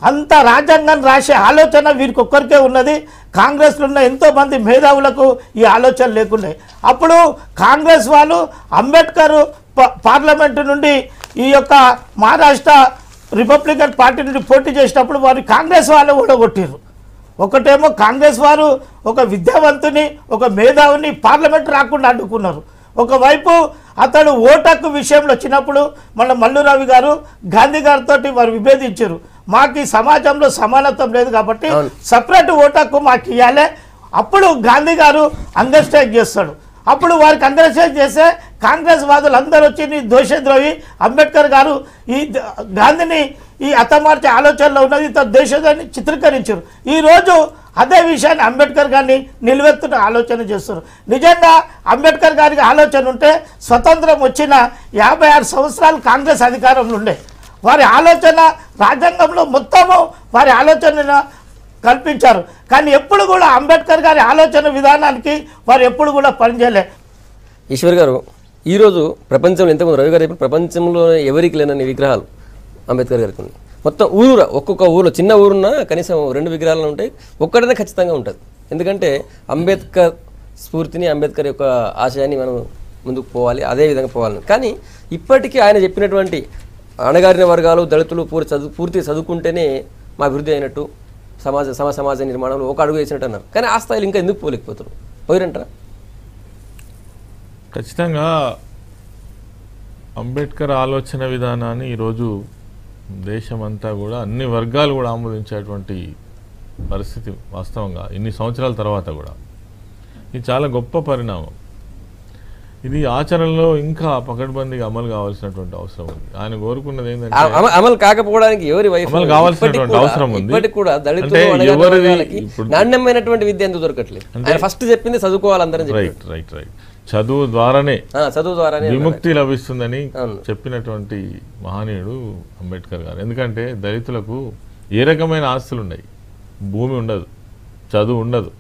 అంత రాజ్యాంగాన్ని రాసే ఆలోచన వీరికి ఒక్కరికే ఉన్నది. కాంగ్రెస్లో ఉన్న ఎంతోమంది మేధావులకు ఈ ఆలోచన లేకుండే. అప్పుడు కాంగ్రెస్ వాళ్ళు అంబేద్కర్ పార్లమెంటు నుండి ఈ యొక్క మహారాష్ట్ర రిపబ్లికన్ పార్టీ నుండి పోటీ చేసినప్పుడు వారు కాంగ్రెస్ వాళ్ళు ఓడగొట్టిర్రు. ఒకటేమో కాంగ్రెస్ వారు ఒక విద్యావంతుని ఒక మేధావిని పార్లమెంట్ రాకుండా అడ్డుకున్నారు. ఒకవైపు అతడు ఓటక్కు విషయంలో వచ్చినప్పుడు మన మల్లురావి గారు గాంధీ గారితో వారు విభేదించారు. మాకు ఈ సమాజంలో సమానత్వం లేదు కాబట్టి సపరేట్ ఓటక్కు మాకు ఇవ్వాలి. అప్పుడు గాంధీ గారు అండర్స్టాండ్ చేస్తాడు. అప్పుడు వారికి అండర్స్టాండ్ చేస్తే కాంగ్రెస్ వాదులు అందరూ వచ్చి నీ దోషద్రోహి అంబేద్కర్ గారు ఈ గాంధీని ఈ హతమార్చే ఆలోచనలో ఉన్నది తన దేశాన్ని చిత్రీకరించారు. ఈరోజు అదే విషయాన్ని అంబేద్కర్ గారిని నిలువెత్తున ఆలోచన చేస్తారు. నిజంగా అంబేద్కర్ గారికి ఆలోచన ఉంటే స్వతంత్రం వచ్చిన 56 సంవత్సరాలు కాంగ్రెస్ అధికారంలో ఉండే. వారి ఆలోచన రాజ్యాంగంలో మొత్తము వారి ఆలోచన కల్పించారు. కానీ ఎప్పుడు కూడా అంబేద్కర్ గారి ఆలోచన విధానానికి వారు ఎప్పుడు కూడా పనిచేయలే. ఈశ్వర్ గారు, ఈరోజు ప్రపంచంలో ఎంతమంది రవి గారు చెప్పిన ప్రపంచంలో ఎవరికి లేనన్ని విగ్రహాలు అంబేద్కర్ గారికి ఉన్నాయి. మొత్తం ఊరు ఒక్కొక్క ఊరిలో చిన్న ఊరున్నా కనీసం 2 విగ్రహాలు ఉంటాయి, ఒక్కడనే ఖచ్చితంగా ఉంటుంది. ఎందుకంటే అంబేద్కర్ స్ఫూర్తిని అంబేద్కర్ యొక్క ఆశయాన్ని మనం ముందుకు పోవాలి, అదే విధంగా పోవాలి. కానీ ఇప్పటికీ ఆయన చెప్పినటువంటి అణగారిన వర్గాలు దళితులు పూర్తి చదువుకుంటేనే మా అభివృద్ధి అయినట్టు సమాజ నిర్మాణంలో ఒక అడుగు వేసినట్టు అన్నారు. కానీ ఆ స్థాయిలో ఇంకా ఎందుకు పోలేకపోతారు? పోయిరంటారా? ఖచ్చితంగా అంబేద్కర్ ఆలోచన విధానాన్ని ఈరోజు దేశమంతా కూడా అన్ని వర్గాలు కూడా ఆమోదించేటువంటి పరిస్థితి వాస్తవంగా ఇన్ని సంవత్సరాల తర్వాత కూడా ఇది చాలా గొప్ప పరిణామం. ఇది ఆచరణలో ఇంకా పకడ్బందీగా అమలు కావాల్సినటువంటి అవసరం ఉంది. ఆయన కోరుకున్నది ఏంటంటే అమలు కాకపోవడానికి ఎవరి వైఫ్ అమలు కావాల్సినటువంటి అవసరం ఉంది. ఇప్పటికి కూడా దళితులు అంటే అణగారిన ఎవరిది వర్గాలకి ఇప్పుడు నాణ్యమైనటువంటి విద్య ఎందుకు దొరకట్లేదు? ఆయన ఫస్ట్ చెప్పింది చదువుకోవాలందరం చెప్పారు. రైట్ చదువు ద్వారానే చదువు ద్వారానే విముక్తి లభిస్తుందని అవును. చెప్పినటువంటి మహనీయుడు అంబేద్కర్ గారు. ఎందుకంటే దళితులకు ఏ రకమైన ఆస్తులు ఉన్నాయి, భూమి ఉండదు, చదువు ఉండదు,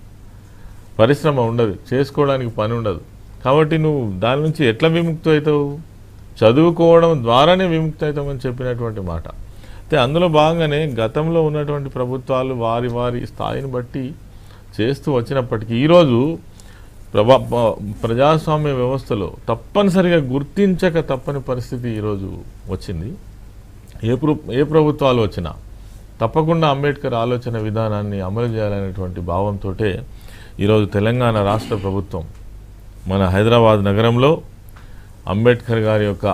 పరిశ్రమ ఉండదు, చేసుకోవడానికి పని ఉండదు. కాబట్టి నువ్వు దాని నుంచి ఎట్లా విముక్తి అవుతావు? చదువుకోవడం ద్వారానే విముక్తి అవుతామని చెప్పినటువంటి మాట. అయితే అందులో భాగంగానే గతంలో ఉన్నటువంటి ప్రభుత్వాలు వారి వారి స్థాయిని బట్టి చేస్తూ వచ్చినప్పటికీ ఈరోజు ప్రజాస్వామ్య వ్యవస్థలో తప్పనిసరిగా గుర్తించక తప్పని పరిస్థితి ఈరోజు వచ్చింది. ఏ ప్రభుత్వాలు వచ్చినా తప్పకుండా అంబేద్కర్ ఆలోచన విధానాన్ని అమలు చేయాలనేటువంటి భావంతో ఈరోజు తెలంగాణ రాష్ట్ర ప్రభుత్వం మన హైదరాబాద్ నగరంలో అంబేద్కర్ గారి యొక్క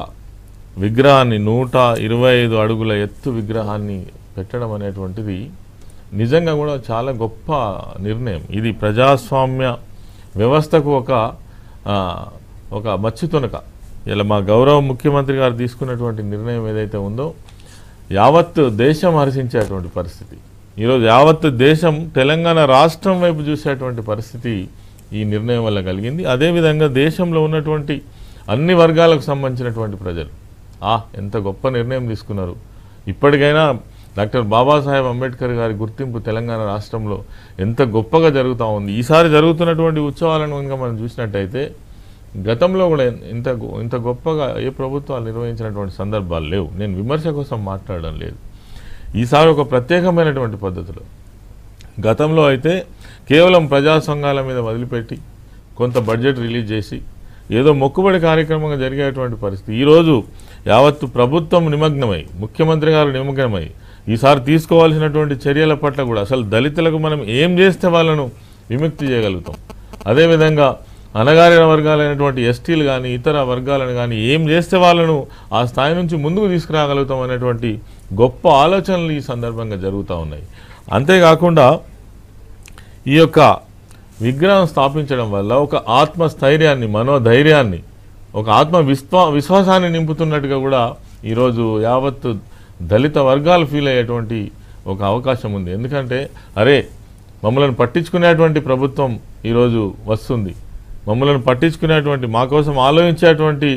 విగ్రహాన్ని 125 అడుగుల ఎత్తు విగ్రహాన్ని పెట్టడం అనేటువంటిది నిజంగా కూడా చాలా గొప్ప నిర్ణయం. ఇది ప్రజాస్వామ్య వ్యవస్థకు ఒక మచ్చుతునక. ఇలా మా గౌరవ ముఖ్యమంత్రి గారు తీసుకున్నటువంటి నిర్ణయం ఏదైతే ఉందో యావత్ దేశం హర్షించేటువంటి పరిస్థితి. ఈరోజు యావత్ దేశం తెలంగాణ రాష్ట్రం వైపు చూసేటువంటి పరిస్థితి ఈ నిర్ణయం వల్ల కలిగింది. అదేవిధంగా దేశంలో ఉన్నటువంటి అన్ని వర్గాలకు సంబంధించినటువంటి ప్రజలు ఎంత గొప్ప నిర్ణయం తీసుకున్నారు. ఇప్పటికైనా డాక్టర్ బాబాసాహెబ్ అంబేద్కర్ గారి గుర్తింపు తెలంగాణ రాష్ట్రంలో ఎంత గొప్పగా జరుగుతూ ఉంది. ఈసారి జరుగుతున్నటువంటి ఉత్సవాలను కనుక మనం చూసినట్టయితే గతంలో కూడా ఇంత గొప్పగా ఏ ప్రభుత్వాలు నిర్వహించినటువంటి సందర్భాలు లేవు. నేను విమర్శ కోసం మాట్లాడడం లేదు. ఈసారి ఒక ప్రత్యేకమైనటువంటి పద్ధతిలో, గతంలో అయితే కేవలం ప్రజా సంఘాల మీద వదిలిపెట్టి కొంత బడ్జెట్ రిలీజ్ చేసి ఏదో మొక్కుబడి కార్యక్రమంగా జరిగేటువంటి పరిస్థితి. ఈరోజు యావత్తు ప్రభుత్వం నిమగ్నమై, ముఖ్యమంత్రి గారు నిమగ్నమై ఈసారి తీసుకోవాల్సినటువంటి చర్యల పట్ల కూడా అసలు దళితులకు మనం ఏం చేస్తే వాళ్ళను విముక్తి చేయగలుగుతాం, అదేవిధంగా అణగారిన వర్గాలైనటువంటి ఎస్టీలు కానీ ఇతర వర్గాలను కానీ ఏం చేస్తే వాళ్ళను ఆ స్థాయి నుంచి ముందుకు తీసుకురాగలుగుతాం అనేటువంటి గొప్ప ఆలోచనలు ఈ సందర్భంగా జరుగుతూ ఉన్నాయి. అంతేకాకుండా ఈ యొక్క విగ్రహం స్థాపించడం వల్ల ఒక ఆత్మస్థైర్యాన్ని, మనోధైర్యాన్ని, ఒక విశ్వాసాన్ని నింపుతున్నట్టుగా కూడా ఈరోజు యావత్తు దళిత వర్గాలు ఫీల్ అయ్యేటువంటి ఒక అవకాశం ఉంది. ఎందుకంటే మమ్మల్ని పట్టించుకునేటువంటి ప్రభుత్వం ఈరోజు వస్తుంది, మమ్మల్ని పట్టించుకునేటువంటి మా కోసం ఆలోచించేటువంటి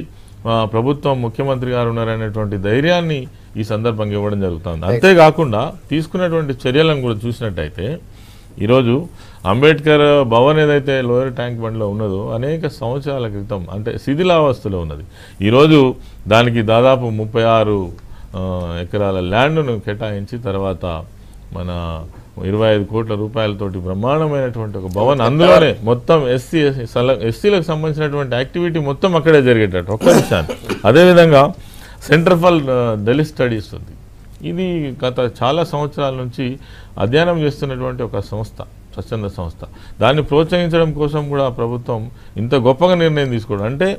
ప్రభుత్వం ముఖ్యమంత్రి గారు ఉన్నారనేటువంటి ధైర్యాన్ని ఈ సందర్భంగా ఇవ్వడం జరుగుతుంది. అంతేకాకుండా తీసుకున్నటువంటి చర్యలను కూడా చూసినట్టయితే ఈరోజు అంబేద్కర్ భవన్ ఏదైతే లోయర్ ట్యాంక్ బండ్లో ఉన్నదో అనేక సంవత్సరాల క్రితం అంటే శిథిలావస్థలో ఉన్నది. ఈరోజు దానికి దాదాపు 36 ఎకరాల ల్యాండ్ను కేటాయించి తర్వాత మన 25 కోట్ల రూపాయలతోటి బ్రహ్మాండమైనటువంటి ఒక భవన్, అందులోనే మొత్తం ఎస్సీలకు సంబంధించినటువంటి యాక్టివిటీ మొత్తం అక్కడే జరిగేటట్టు ఒక్క విషయాన్ని. అదేవిధంగా సెంటర్ ఫర్ దళిత్ స్టడీస్ ఉంది. ఇది గత చాలా సంవత్సరాల నుంచి అధ్యయనం చేస్తున్నటువంటి ఒక సంస్థ, స్వచ్ఛంద సంస్థ. దాన్ని ప్రోత్సహించడం కోసం కూడా ప్రభుత్వం ఇంత గొప్పగా నిర్ణయం తీసుకోవడం అంటే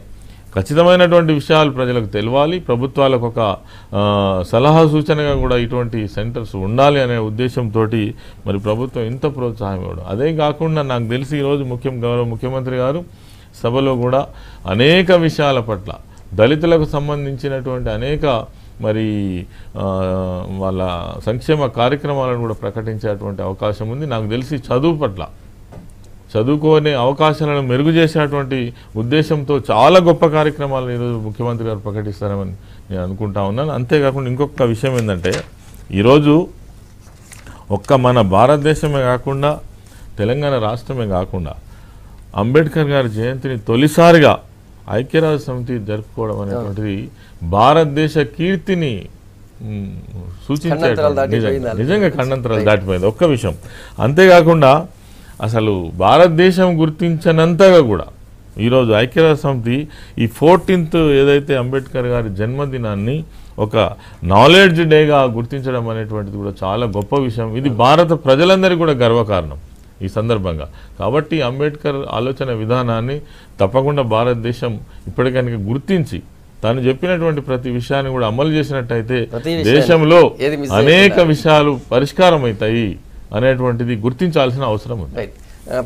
ఖచ్చితమైనటువంటి విషయాలు ప్రజలకు తెలియాలి, ప్రభుత్వాలకు ఒక సలహా సూచనగా కూడా ఇటువంటి సెంటర్స్ ఉండాలి అనే ఉద్దేశంతో మరి ప్రభుత్వం ఇంత ప్రోత్సాహం ఇవ్వడం. అదే కాకుండా నాకు తెలిసి ఈరోజు గౌరవ ముఖ్యమంత్రి గారు సభలో కూడా అనేక విషయాల పట్ల దళితులకు సంబంధించినటువంటి అనేక మరి వాళ్ళ సంక్షేమ కార్యక్రమాలను కూడా ప్రకటించేటువంటి అవకాశం ఉంది. నాకు తెలిసి చదువు పట్ల, చదువుకునే అవకాశాలను మెరుగు చేసేటువంటి ఉద్దేశంతో చాలా గొప్ప కార్యక్రమాలను ఈరోజు ముఖ్యమంత్రి గారు ప్రకటిస్తారని నేను అనుకుంటా ఉన్నాను. అంతేకాకుండా ఇంకొక విషయం ఏంటంటే ఈరోజు ఒక్క మన భారతదేశమే కాకుండా తెలంగాణ రాష్ట్రమే కాకుండా అంబేద్కర్ గారి జయంతిని తొలిసారిగా ఐక్యరాజ్య సమితి జరుపుకోవడం అనేటువంటిది భారతదేశ కీర్తిని సూచించే నిజంగా ఖండంతరాలు దాటిపోయింది ఒక్క విషయం. అంతేకాకుండా అసలు భారతదేశం గుర్తించనంతగా కూడా ఈరోజు ఐక్యరాజ్య సమితి ఈ 14th ఏదైతే అంబేద్కర్ గారి జన్మదినాన్ని ఒక నాలెడ్జ్ డేగా గుర్తించడం అనేటువంటిది కూడా చాలా గొప్ప విషయం. ఇది భారత ప్రజలందరికీ కూడా గర్వకారణం ఈ సందర్భంగా. కాబట్టి అంబేద్కర్ ఆలోచన విధానాన్ని తప్పకుండా భారతదేశం ఇప్పటికైనా గుర్తించి తాను చెప్పినటువంటి ప్రతి విషయాన్ని కూడా అమలు చేసినట్టయితే దేశంలో అనేక విషయాలు పరిష్కారం అవుతాయి అనేటువంటిది గుర్తించాల్సిన అవసరం ఉంది.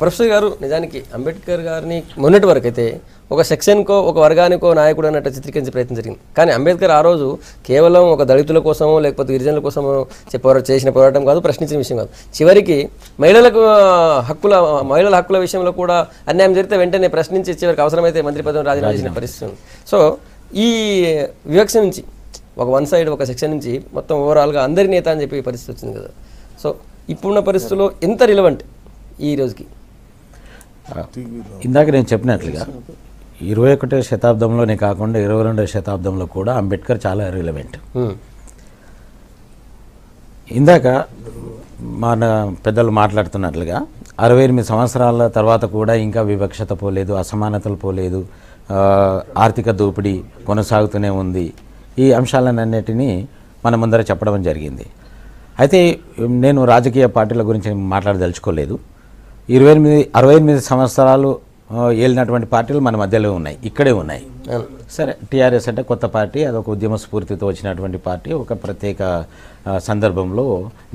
ప్రొఫెసర్ గారు, నిజానికి అంబేద్కర్ గారిని మొన్నటి వరకు అయితే ఒక సెక్షన్కో ఒక వర్గానికో నాయకుడు అన్నట్టు చిత్రీకరించే ప్రయత్నం జరిగింది. కానీ అంబేద్కర్ ఆ రోజు కేవలం ఒక దళితుల కోసమో లేకపోతే గిరిజనుల కోసమో చేసిన పోరాటం కాదు, ప్రశ్నించిన విషయం కాదు. చివరికి మహిళల హక్కుల విషయంలో కూడా అన్యాయం జరిగితే వెంటనే ప్రశ్నించి చివరికి అవసరమైతే మంత్రి పదవిని రాజీనామా చేసిన పరిస్థితి ఉంది. సో ఈ వివక్ష నుంచి ఒక వన్ సైడ్ ఒక సెక్షన్ నుంచి మొత్తం ఓవరాల్గా అందరి నేత అని చెప్పి పరిస్థితి వచ్చింది కదా. సో ఇప్పుడున్న పరిస్థితుల్లో ఎంత రిలవెంట్ ఈ రోజుకి? ఇందాక నేను చెప్పినట్లుగా 21వ శతాబ్దంలోనే కాకుండా 22వ శతాబ్దంలో కూడా అంబేద్కర్ చాలా రిలవెంట్. ఇందాక మన పెద్దలు మాట్లాడుతున్నట్లుగా 68 సంవత్సరాల తర్వాత కూడా ఇంకా వివక్షత పోలేదు, అసమానతలు పోలేదు, ఆర్థిక దోపిడీ కొనసాగుతూనే ఉంది. ఈ అంశాలన్నిటినీ మన ముందర చెప్పడం జరిగింది. అయితే నేను రాజకీయ పార్టీల గురించి మాట్లాడదలుచుకోలేదు. 68 సంవత్సరాలు ఏలినటువంటి పార్టీలు మన మధ్యలో ఉన్నాయి, ఇక్కడే ఉన్నాయి. సరే, టీఆర్ఎస్ అంటే కొత్త పార్టీ, అదొక ఉద్యమ స్ఫూర్తితో వచ్చినటువంటి పార్టీ. ఒక ప్రత్యేక సందర్భంలో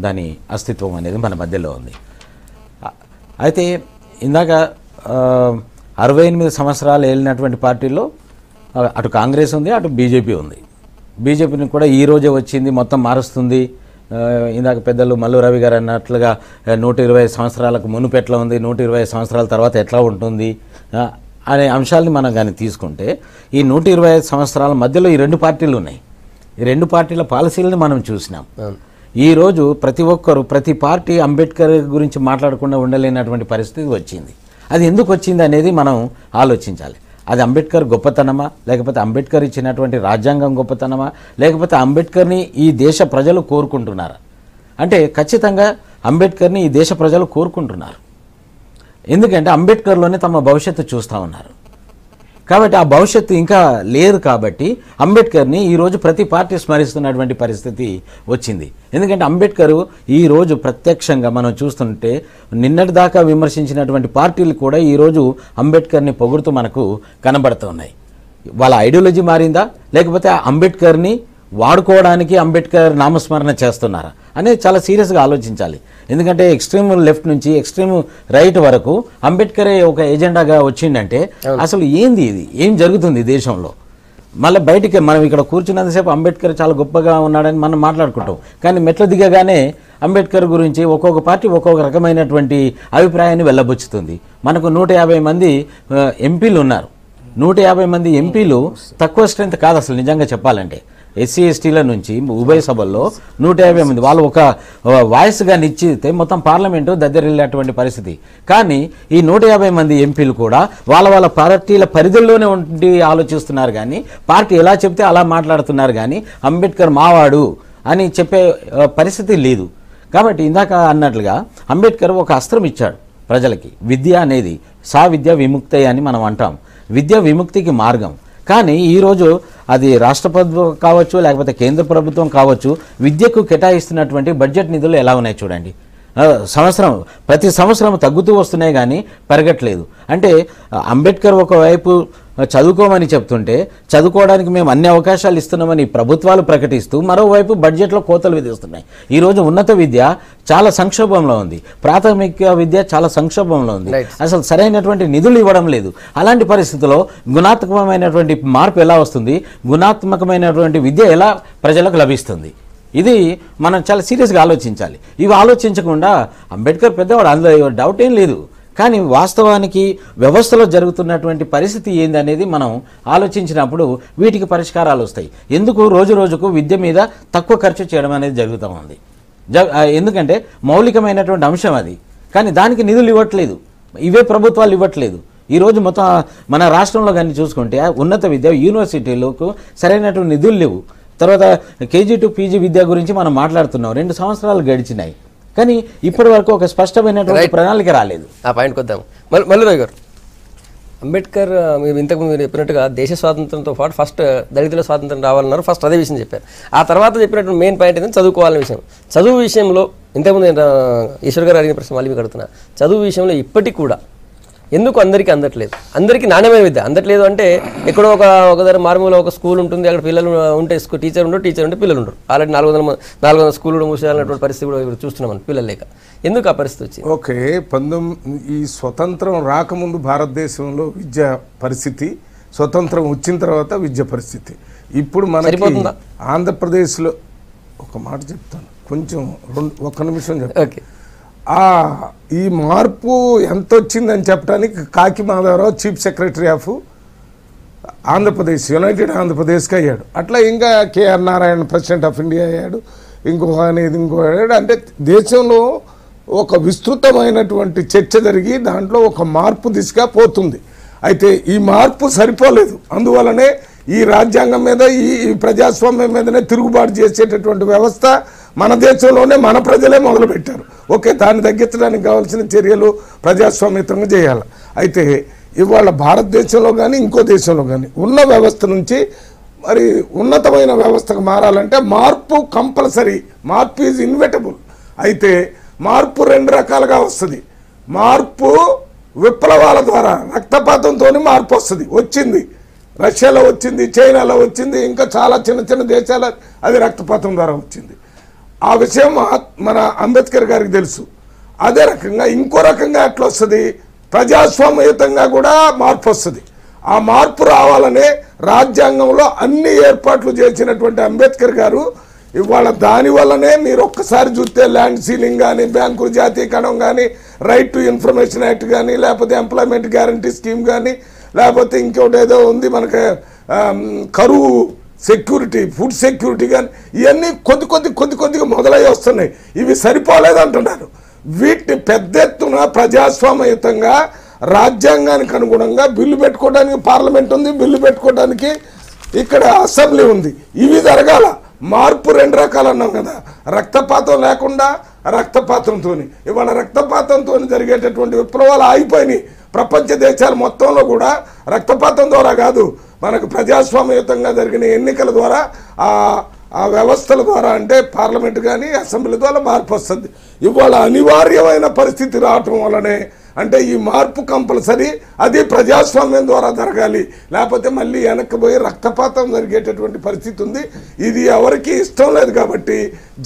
దాని అస్తిత్వం అనేది మన మధ్యలో ఉంది. అయితే ఇందాక 68 సంవత్సరాలు ఏలినటువంటి పార్టీలో అటు కాంగ్రెస్ ఉంది, అటు బీజేపీ ఉంది. బీజేపీని కూడా ఈ రోజే వచ్చింది, మొత్తం మారుస్తుంది. ఇందాక పెద్దలు మల్లు రవి గారు అన్నట్లుగా 120 సంవత్సరాలకు మునుపు ఎట్లా ఉంది, 120 సంవత్సరాల తర్వాత ఎట్లా ఉంటుంది అనే అంశాలని మనం కానీ తీసుకుంటే, ఈ 125 సంవత్సరాల మధ్యలో ఈ రెండు పార్టీలు ఉన్నాయి. ఈ రెండు పార్టీల పాలసీలను మనం చూసినాం. ఈరోజు ప్రతి పార్టీ అంబేద్కర్ గురించి మాట్లాడకుండా ఉండలేనటువంటి పరిస్థితి వచ్చింది. అది ఎందుకు వచ్చింది అనేది మనం ఆలోచించాలి. అది అంబేద్కర్ గొప్పతనమా, లేకపోతే అంబేద్కర్ ఇచ్చినటువంటి రాజ్యాంగం గొప్పతనమా, లేకపోతే అంబేద్కర్ని ఈ దేశ ప్రజలు కోరుకుంటున్నారా? అంటే ఖచ్చితంగా అంబేద్కర్ని ఈ దేశ ప్రజలు కోరుకుంటున్నారు. ఎందుకంటే అంబేద్కర్లోనే తమ భవిష్యత్తు చూస్తూ ఉన్నారు. కాబట్టి ఆ భవిష్యత్తు ఇంకా లేదు. కాబట్టి అంబేద్కర్ని ఈరోజు ప్రతి పార్టీ స్మరిస్తున్నటువంటి పరిస్థితి వచ్చింది. ఎందుకంటే అంబేద్కర్ ఈరోజు ప్రత్యక్షంగా మనం చూస్తుంటే నిన్నటి దాకా విమర్శించినటువంటి పార్టీలు కూడా ఈరోజు అంబేద్కర్ని పొగుడుతూ మనకు కనబడుతున్నాయి. వాళ్ళ ఐడియాలజీ మారిందా, లేకపోతే అంబేద్కర్ని వాడుకోవడానికి అంబేద్కర్ నామస్మరణ చేస్తున్నారా అనేది చాలా సీరియస్గా ఆలోచించాలి. ఎందుకంటే ఎక్స్ట్రీమ్ లెఫ్ట్ నుంచి ఎక్స్ట్రీమ్ రైట్ వరకు అంబేద్కరే ఒక ఎజెండాగా వచ్చిందంటే అసలు ఏంది ఇది, ఏం జరుగుతుంది దేశంలో? మళ్ళీ బయటికి మనం ఇక్కడ కూర్చున్నంతసేపు అంబేద్కర్ చాలా గొప్పగా ఉన్నాడని మనం మాట్లాడుకుంటాం. కానీ మెట్లు దిగగానే అంబేద్కర్ గురించి ఒక్కొక్క పార్టీ ఒక్కొక్క రకమైనటువంటి అభిప్రాయాన్ని వెళ్ళబుచ్చుతుంది. మనకు 150 మంది ఎంపీలు ఉన్నారు. 150 మంది ఎంపీలు తక్కువ స్ట్రెంత్ కాదు అసలు నిజంగా చెప్పాలంటే. ఎస్సీ ఎస్టీల నుంచి ఉభయ సభల్లో 150 మంది వాళ్ళు ఒక వాయిస్గా నిశ్చితే మొత్తం పార్లమెంటు దద్దరిల్లేటువంటి పరిస్థితి. కానీ ఈ 150 మంది ఎంపీలు కూడా వాళ్ళ పార్టీల పరిధుల్లోనే ఉండి ఆలోచిస్తున్నారు. కానీ పార్టీ ఎలా చెప్తే అలా మాట్లాడుతున్నారు. కానీ అంబేద్కర్ మావాడు అని చెప్పే పరిస్థితి లేదు. కాబట్టి ఇందాక అన్నట్లుగా అంబేద్కర్ ఒక అస్త్రం ఇచ్చాడు ప్రజలకి. విద్య అనేది విద్య విముక్తి అని మనం అంటాం. విద్య విముక్తికి మార్గం. కానీ ఈరోజు అది రాష్ట్ర ప్రభుత్వం కావచ్చు, లేకపోతే కేంద్ర ప్రభుత్వం కావచ్చు, విద్యకు కేటాయిస్తున్నటువంటి బడ్జెట్ నిధులు ఎలా ఉన్నాయి చూడండి. ప్రతి సంవత్సరం తగ్గుతూ వస్తున్నాయి కానీ పెరగట్లేదు. అంటే అంబేద్కర్ ఒకవైపు చదువుకోమని చెప్తుంటే చదువుకోవడానికి మేము అన్ని అవకాశాలు ఇస్తున్నామని ప్రభుత్వాలు ప్రకటిస్తూ మరోవైపు బడ్జెట్లో కోతలు విధిస్తున్నాయి. ఈరోజు ఉన్నత విద్య చాలా సంక్షోభంలో ఉంది, ప్రాథమిక విద్య చాలా సంక్షోభంలో ఉంది. అసలు సరైనటువంటి నిధులు ఇవ్వడం లేదు. అలాంటి పరిస్థితుల్లో గుణాత్మకమైనటువంటి మార్పు ఎలా వస్తుంది, గుణాత్మకమైనటువంటి విద్య ఎలా ప్రజలకు లభిస్తుంది? ఇది మనం చాలా సీరియస్గా ఆలోచించాలి. ఇవి ఆలోచించకుండా అంబేద్కర్ పెద్దవాడు, అందులో డౌట్ ఏం లేదు. కానీ వాస్తవానికి వ్యవస్థలో జరుగుతున్నటువంటి పరిస్థితి ఏంది అనేది మనం ఆలోచించినప్పుడు వీటికి పరిష్కారాలు వస్తాయి. ఎందుకు రోజు రోజుకు విద్య మీద తక్కువ ఖర్చు చేయడం అనేది జరుగుతూ ఉంది. ఎందుకంటే మౌలికమైనటువంటి అంశం అది. కానీ దానికి నిధులు ఇవ్వట్లేదు, ఇవే ప్రభుత్వాలు ఇవ్వట్లేదు. ఈరోజు మొత్తం మన రాష్ట్రంలో కానీ చూసుకుంటే ఉన్నత విద్య యూనివర్సిటీలకు సరైనటువంటి నిధులు లేవు. తర్వాత కేజీ టు పీజీ విద్య గురించి మనం మాట్లాడుతున్నాం. 2 సంవత్సరాలు గడిచినాయి కానీ ఇప్పటి వరకు ఒక స్పష్టమైనటువంటి ప్రణాళిక రాలేదు. ఆ పాయింట్కి వద్దాము. మల్లురావు గారు, అంబేద్కర్ మీరు ఇంతకుముందు మీరు చెప్పినట్టుగా దేశ స్వాతంత్రంతో పాటు ఫస్ట్ దళితుల స్వాతంత్రం రావాలన్నారు. ఫస్ట్ అదే విషయం చెప్పారు. ఆ తర్వాత చెప్పినటువంటి మెయిన్ పాయింట్ ఏంటంటే చదువుకోవాలనే విషయం. చదువు విషయంలో ఇంతకుముందు ఈశ్వర్ గారు అడిగిన ప్రశ్న మళ్ళీ మీకు అడుగుతున్నా. చదువు విషయంలో ఇప్పటికి కూడా ఎందుకు అందరికీ అందట్లేదు? అందరికీ నాణ్యమైన విద్య అందట్లేదు అంటే ఎక్కడో ఒక దగ్గర మారుమూల ఒక స్కూల్ ఉంటుంది, అక్కడ పిల్లలు ఉంటే టీచర్ ఉంటే పిల్లలు ఉండరు. ఆల్రెడీ 400 స్కూళ్ళు మూసేయాలన్నటువంటి పరిస్థితి కూడా ఇప్పుడు చూస్తున్నాం మనం, పిల్లలు లేక. ఎందుకు ఆ పరిస్థితి వచ్చింది? ఓకే, ఈ స్వతంత్రం రాకముందు భారతదేశంలో విద్య పరిస్థితి, స్వతంత్రం వచ్చిన తర్వాత విద్య పరిస్థితి. ఇప్పుడు మనకి ఆంధ్రప్రదేశ్లో ఒక మాట చెప్తాను, కొంచెం ఒక్క నిమిషం చెప్తాను. ఓకే, ఈ మార్పు ఎంత వచ్చిందని చెప్పడానికి Kaki Madhavarao chief secretary of Andhra Pradesh, united ఆంధ్రప్రదేశ్కి అయ్యాడు. అట్లా ఇంకా K R Narayana president of India అయ్యాడు, ఇంకొక అయ్యాడు. అంటే దేశంలో ఒక విస్తృతమైనటువంటి చర్చ జరిగి దాంట్లో ఒక మార్పు దిశగా పోతుంది. అయితే ఈ మార్పు సరిపోలేదు, అందువలనే ఈ రాజ్యాంగం మీద ఈ ప్రజాస్వామ్యం మీదనే తిరుగుబాటు చేసేటటువంటి వ్యవస్థ మన దేశంలోనే మన ప్రజలే మొదలుపెట్టారు. ఓకే, దాన్ని తగ్గించడానికి కావాల్సిన చర్యలు ప్రజాస్వామ్యంగా చేయాలి. అయితే ఇవాళ భారతదేశంలో కానీ ఇంకో దేశంలో కానీ ఉన్న వ్యవస్థ నుంచి మరి ఉన్నతమైన వ్యవస్థకు మారాలంటే మార్పు కంపల్సరీ, మార్పు ఈజ్ ఇన్వెటబుల్. అయితే మార్పు 2 రకాలుగా వస్తుంది. మార్పు విప్లవాల ద్వారా రక్తపాతంతో మార్పు వస్తుంది, వచ్చింది. రష్యాలో వచ్చింది, చైనాలో వచ్చింది, ఇంకా చాలా చిన్న చిన్న దేశాల అది రక్తపాతం ద్వారా వచ్చింది. ఆ విషయం మన అంబేద్కర్ గారికి తెలుసు. అదే రకంగా ఇంకో రకంగా ఎట్లా వస్తుంది, ప్రజాస్వామ్యయుతంగా కూడా మార్పు వస్తుంది. ఆ మార్పు రావాలనే రాజ్యాంగంలో అన్ని ఏర్పాట్లు చేసినటువంటి అంబేద్కర్ గారు ఇవాళ దానివల్లనే మీరు ఒక్కసారి చూస్తే ల్యాండ్ సీలింగ్ కానీ, బ్యాంకుల జాతీయకరణం కానీ, రైట్ టు ఇన్ఫర్మేషన్ యాక్ట్ కానీ, లేకపోతే ఎంప్లాయ్మెంట్ గ్యారంటీ స్కీమ్ కానీ, లేకపోతే ఇంకోటి ఏదో ఉంది మనకి కరువు సెక్యూరిటీ, ఫుడ్ సెక్యూరిటీ కానీ, ఇవన్నీ కొద్దిగా మొదలై వస్తున్నాయి. ఇవి సరిపోలేదంటున్నారు. వీటిని పెద్ద ఎత్తున ప్రజాస్వామ్యయుతంగా రాజ్యాంగానికి అనుగుణంగా బిల్లు పెట్టుకోవడానికి పార్లమెంట్ ఉంది, బిల్లు పెట్టుకోవడానికి ఇక్కడ అసెంబ్లీ ఉంది. ఇవి జరగాల. మార్పు 2 రకాలు అన్నాం కదా, రక్తపాతం లేకుండా రక్తపాతంతో. ఇవాళ రక్తపాతంతో జరిగేటటువంటి విప్లవాలు ఆగిపోయినాయి. ప్రపంచ దేశాల మొత్తంలో కూడా రక్తపాతం ద్వారా కాదు, మనకు ప్రజాస్వామ్యయుతంగా జరిగిన ఎన్నికల ద్వారా ఆ వ్యవస్థల ద్వారా, అంటే పార్లమెంట్ కానీ అసెంబ్లీ ద్వారా మార్పు వస్తుంది. ఇవాళ అనివార్యమైన పరిస్థితి రావటం వల్లనే, అంటే ఈ మార్పు కంపల్సరీ, అది ప్రజాస్వామ్యం ద్వారా జరగాలి, లేకపోతే మళ్ళీ వెనక్కిపోయి రక్తపాతం జరిగేటటువంటి పరిస్థితి ఉంది. ఇది ఎవరికి ఇష్టం లేదు. కాబట్టి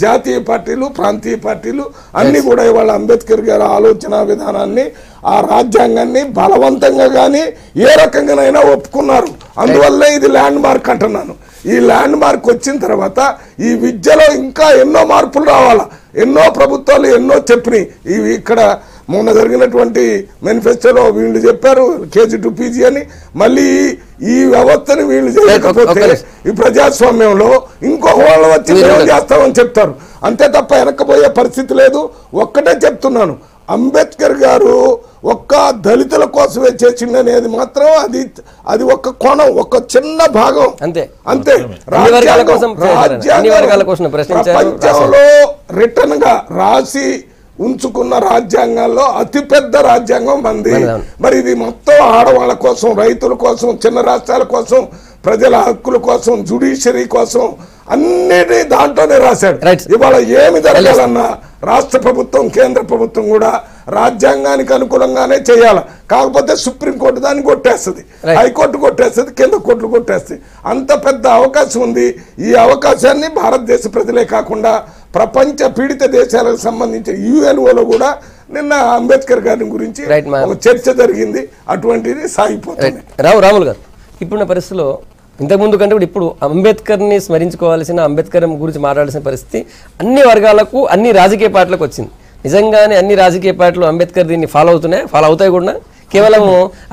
జాతీయ పార్టీలు, ప్రాంతీయ పార్టీలు అన్నీ కూడా ఇవాళ అంబేద్కర్ గారి ఆలోచన విధానాన్ని, ఆ రాజ్యాంగాన్ని బలవంతంగా కానీ ఏ రకంగానైనా ఒప్పుకున్నారు. అందువల్లే ఇది ల్యాండ్ మార్క్ అంటున్నాను. ఈ ల్యాండ్ మార్క్ వచ్చిన తర్వాత ఈ విద్యలో ఇంకా ఎన్నో మార్పులు రావాలా. ఎన్నో ప్రభుత్వాలు ఎన్నో చెప్పినాయి. ఇవి ఇక్కడ మొన్న జరిగినటువంటి మేనిఫెస్టోలో వీళ్ళు చెప్పారు KG to PG అని. మళ్ళీ ఈ వ్యవస్థని వీళ్ళు చేయకపోతే ఈ ప్రజాస్వామ్యంలో ఇంకొక వాళ్ళు వచ్చి చేస్తామని చెప్తారు. అంతే తప్ప వెనక్కిపోయే పరిస్థితి లేదు. ఒక్కటే చెప్తున్నాను, అంబేద్కర్ గారు ఒక్క దళితుల కోసమే చేసిందనేది మాత్రం అది ఒక కోణం, ఒక చిన్న భాగం అంతే. ప్రపంచంలో రిటర్న్ గా రాసి ఉంచుకున్న రాజ్యాంగాల్లో అతిపెద్ద రాజ్యాంగం మంది. మరి ఇది మొత్తం ఆడవాళ్ళ కోసం, రైతుల కోసం, చిన్న రాష్ట్రాల కోసం, ప్రజల హక్కుల కోసం, జుడిషియరీ కోసం అన్నిటి దాంట్లోనే రాశాడు. ఇవాళ ఏమి జరగాలన్నా రాష్ట్ర ప్రభుత్వం, కేంద్ర ప్రభుత్వం కూడా రాజ్యాంగానికి అనుకూలంగానే చేయాలి. కాకపోతే సుప్రీంకోర్టు దాన్ని కొట్టేస్తుంది, హైకోర్టు కొట్టేస్తుంది, కేంద్ర కోర్టులు కొట్టేస్తుంది. అంత పెద్ద అవకాశం ఉంది. ఈ అవకాశాన్ని భారతదేశ ప్రజలే కాకుండా ప్రపంచ పీడిత దేశాలకు సంబంధించిన UNOలో కూడా నిన్న అంబేద్కర్ గారి గురించి ఒక చర్చ జరిగింది. అటువంటిది సాగిపోతుంది. రాములు గారు, ఇప్పుడున్న పరిస్థితిలో ఇంతకుముందు కంటే కూడా ఇప్పుడు అంబేద్కర్ని స్మరించుకోవాల్సిన, అంబేద్కర్ గురించి మాట్లాడాల్సిన పరిస్థితి అన్ని వర్గాలకు, అన్ని రాజకీయ పార్టీలకు వచ్చింది. నిజంగానే అన్ని రాజకీయ పార్టీలు అంబేద్కర్ దీన్ని ఫాలో అవుతాయి కూడా. కేవలం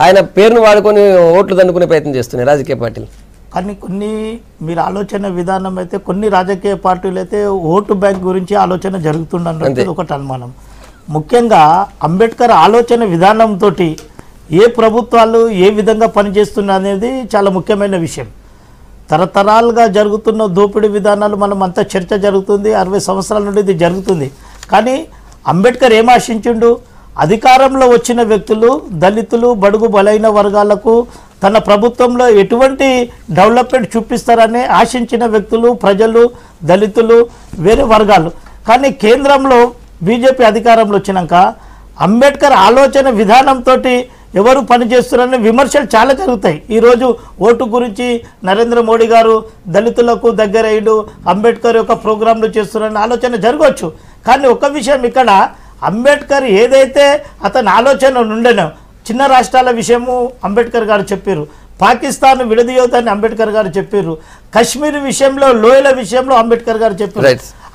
ఆయన పేరును వాడుకొని ఓట్లు దండుకునే ప్రయత్నం చేస్తున్నాయి రాజకీయ పార్టీలు. కానీ కొన్ని మీరు ఆలోచన విధానం అయితే కొన్ని రాజకీయ పార్టీలు అయితే ఓటు బ్యాంక్ గురించి ఆలోచన జరుగుతుండన్నది ఒకటి అనుమానం. ముఖ్యంగా అంబేద్కర్ ఆలోచన విధానంతో ఏ ప్రభుత్వాలు ఏ విధంగా పనిచేస్తున్నా అనేది చాలా ముఖ్యమైన విషయం. తరతరాలుగా జరుగుతున్న దోపిడీ విధానాలు మనం అంతా చర్చ జరుగుతుంది, 60 సంవత్సరాల నుండి ఇది జరుగుతుంది. కానీ అంబేద్కర్ ఏం ఆశించిండు? అధికారంలో వచ్చిన వ్యక్తులు, దళితులు, బడుగు బలైన వర్గాలకు తన ప్రభుత్వంలో ఎటువంటి డెవలప్మెంట్ చూపిస్తారని ఆశించిన వ్యక్తులు, ప్రజలు, దళితులు, వేరే వర్గాలు. కానీ కేంద్రంలో బీజేపీ అధికారంలో వచ్చినాక అంబేద్కర్ ఆలోచన విధానంతో ఎవరు పనిచేస్తున్నారని విమర్శలు చాలా జరుగుతాయి. ఈరోజు ఓటు గురించి నరేంద్ర మోడీ గారు దళితులకు దగ్గర అయ్యాడు, అంబేద్కర్ యొక్క ప్రోగ్రాంలు చేస్తున్నారని ఆలోచన జరగవచ్చు. కానీ ఒక విషయం ఇక్కడ, అంబేద్కర్ ఏదైతే అతని ఆలోచన ఉండేనో, చిన్న రాష్ట్రాల విషయము అంబేద్కర్ గారు చెప్పారు, పాకిస్తాన్ విడదీయొద్దని అంబేద్కర్ గారు చెప్పారు, కశ్మీర్ విషయంలో, లోయల విషయంలో అంబేద్కర్ గారు చెప్పారు.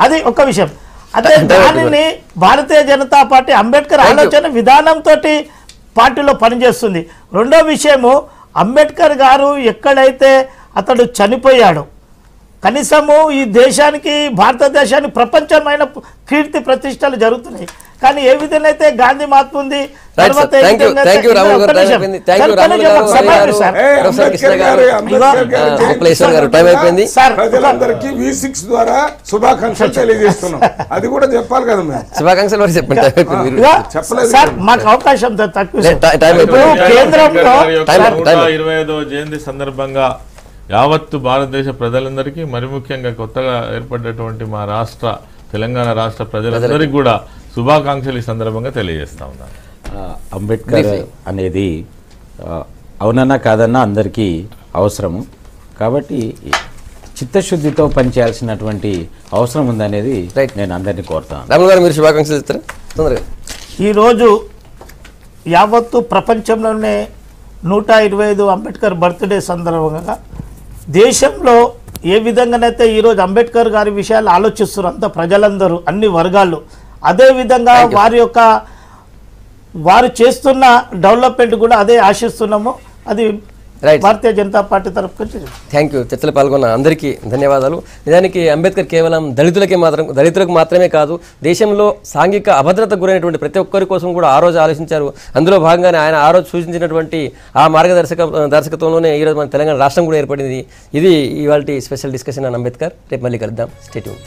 అది ఒక విషయం. అదే దానిని భారతీయ జనతా పార్టీ అంబేద్కర్ ఆలోచన విధానంతో పార్టీలో పనిచేస్తుంది. రెండో విషయము, అంబేద్కర్ గారు ఎక్కడైతే అతడు చనిపోయాడో, కనీసము ఈ దేశానికి, భారతదేశానికి ప్రపంచమైన కీర్తి ప్రతిష్టలు జరుగుతున్నాయి. కానీ ఏ విధంగా అయితే గాంధీ మహాత్మ ఉంది, తర్వాత ప్రజలందరికీ V6 ద్వారా శుభాకాంక్షలు తెలియజేస్తున్నాం. అది కూడా చెప్పాలి కదా మేము. శుభాకాంక్షలు చెప్పండి. చెప్పలేదు సార్, మాకు అవకాశం తక్కువ. కేంద్రంలో 125వ జయంతి సందర్భంగా యావత్తు భారతదేశ ప్రజలందరికీ, మరి ముఖ్యంగా కొత్తగా ఏర్పడ్డటువంటి మా రాష్ట్ర, తెలంగాణ రాష్ట్ర ప్రజలందరికీ కూడా శుభాకాంక్షలు ఈ సందర్భంగా తెలియజేస్తా ఉన్నాను. అంబేద్కర్ అనేది అవునన్నా కాదన్నా అందరికీ అవసరము. కాబట్టి చిత్తశుద్ధితో పనిచేయాల్సినటువంటి అవసరం ఉందనేది నేను అందరినీ కోరుతాను. రాములు గారు, మీరు శుభాకాంక్షలు ఇస్తారా తొందరగా? ఈరోజు యావత్తు ప్రపంచంలోనే 125 అంబేద్కర్ బర్త్డే సందర్భంగా దేశంలో ఏ విధంగానైతే ఈరోజు అంబేద్కర్ గారి విషయాలు ఆలోచిస్తున్నారు అంత ప్రజలందరూ, అన్ని వర్గాలు, అదేవిధంగా వారు చేస్తున్న డెవలప్మెంట్ కూడా అదే ఆశిస్తున్నాము. అది భారతీయ జనతా పార్టీ తరఫు. Thank you. చర్చలో పాల్గొన్న అందరికీ ధన్యవాదాలు. నిజానికి అంబేద్కర్ కేవలం దళితులకు మాత్రమే కాదు, దేశంలో సాంఘిక అభద్రతకు గురైనటువంటి ప్రతి ఒక్కరి కోసం కూడా ఆ రోజు ఆలోచించారు. అందులో భాగంగానే ఆయన ఆ రోజు సూచించినటువంటి ఆ దర్శకత్వంలోనే ఈరోజు మన తెలంగాణ రాష్ట్రం కూడా ఏర్పడింది. ఇది ఇవాళ స్పెషల్ డిస్కషన్ ఆన్ అంబేద్కర్. రేపు మళ్ళీ కలుద్దాం. Stay tune.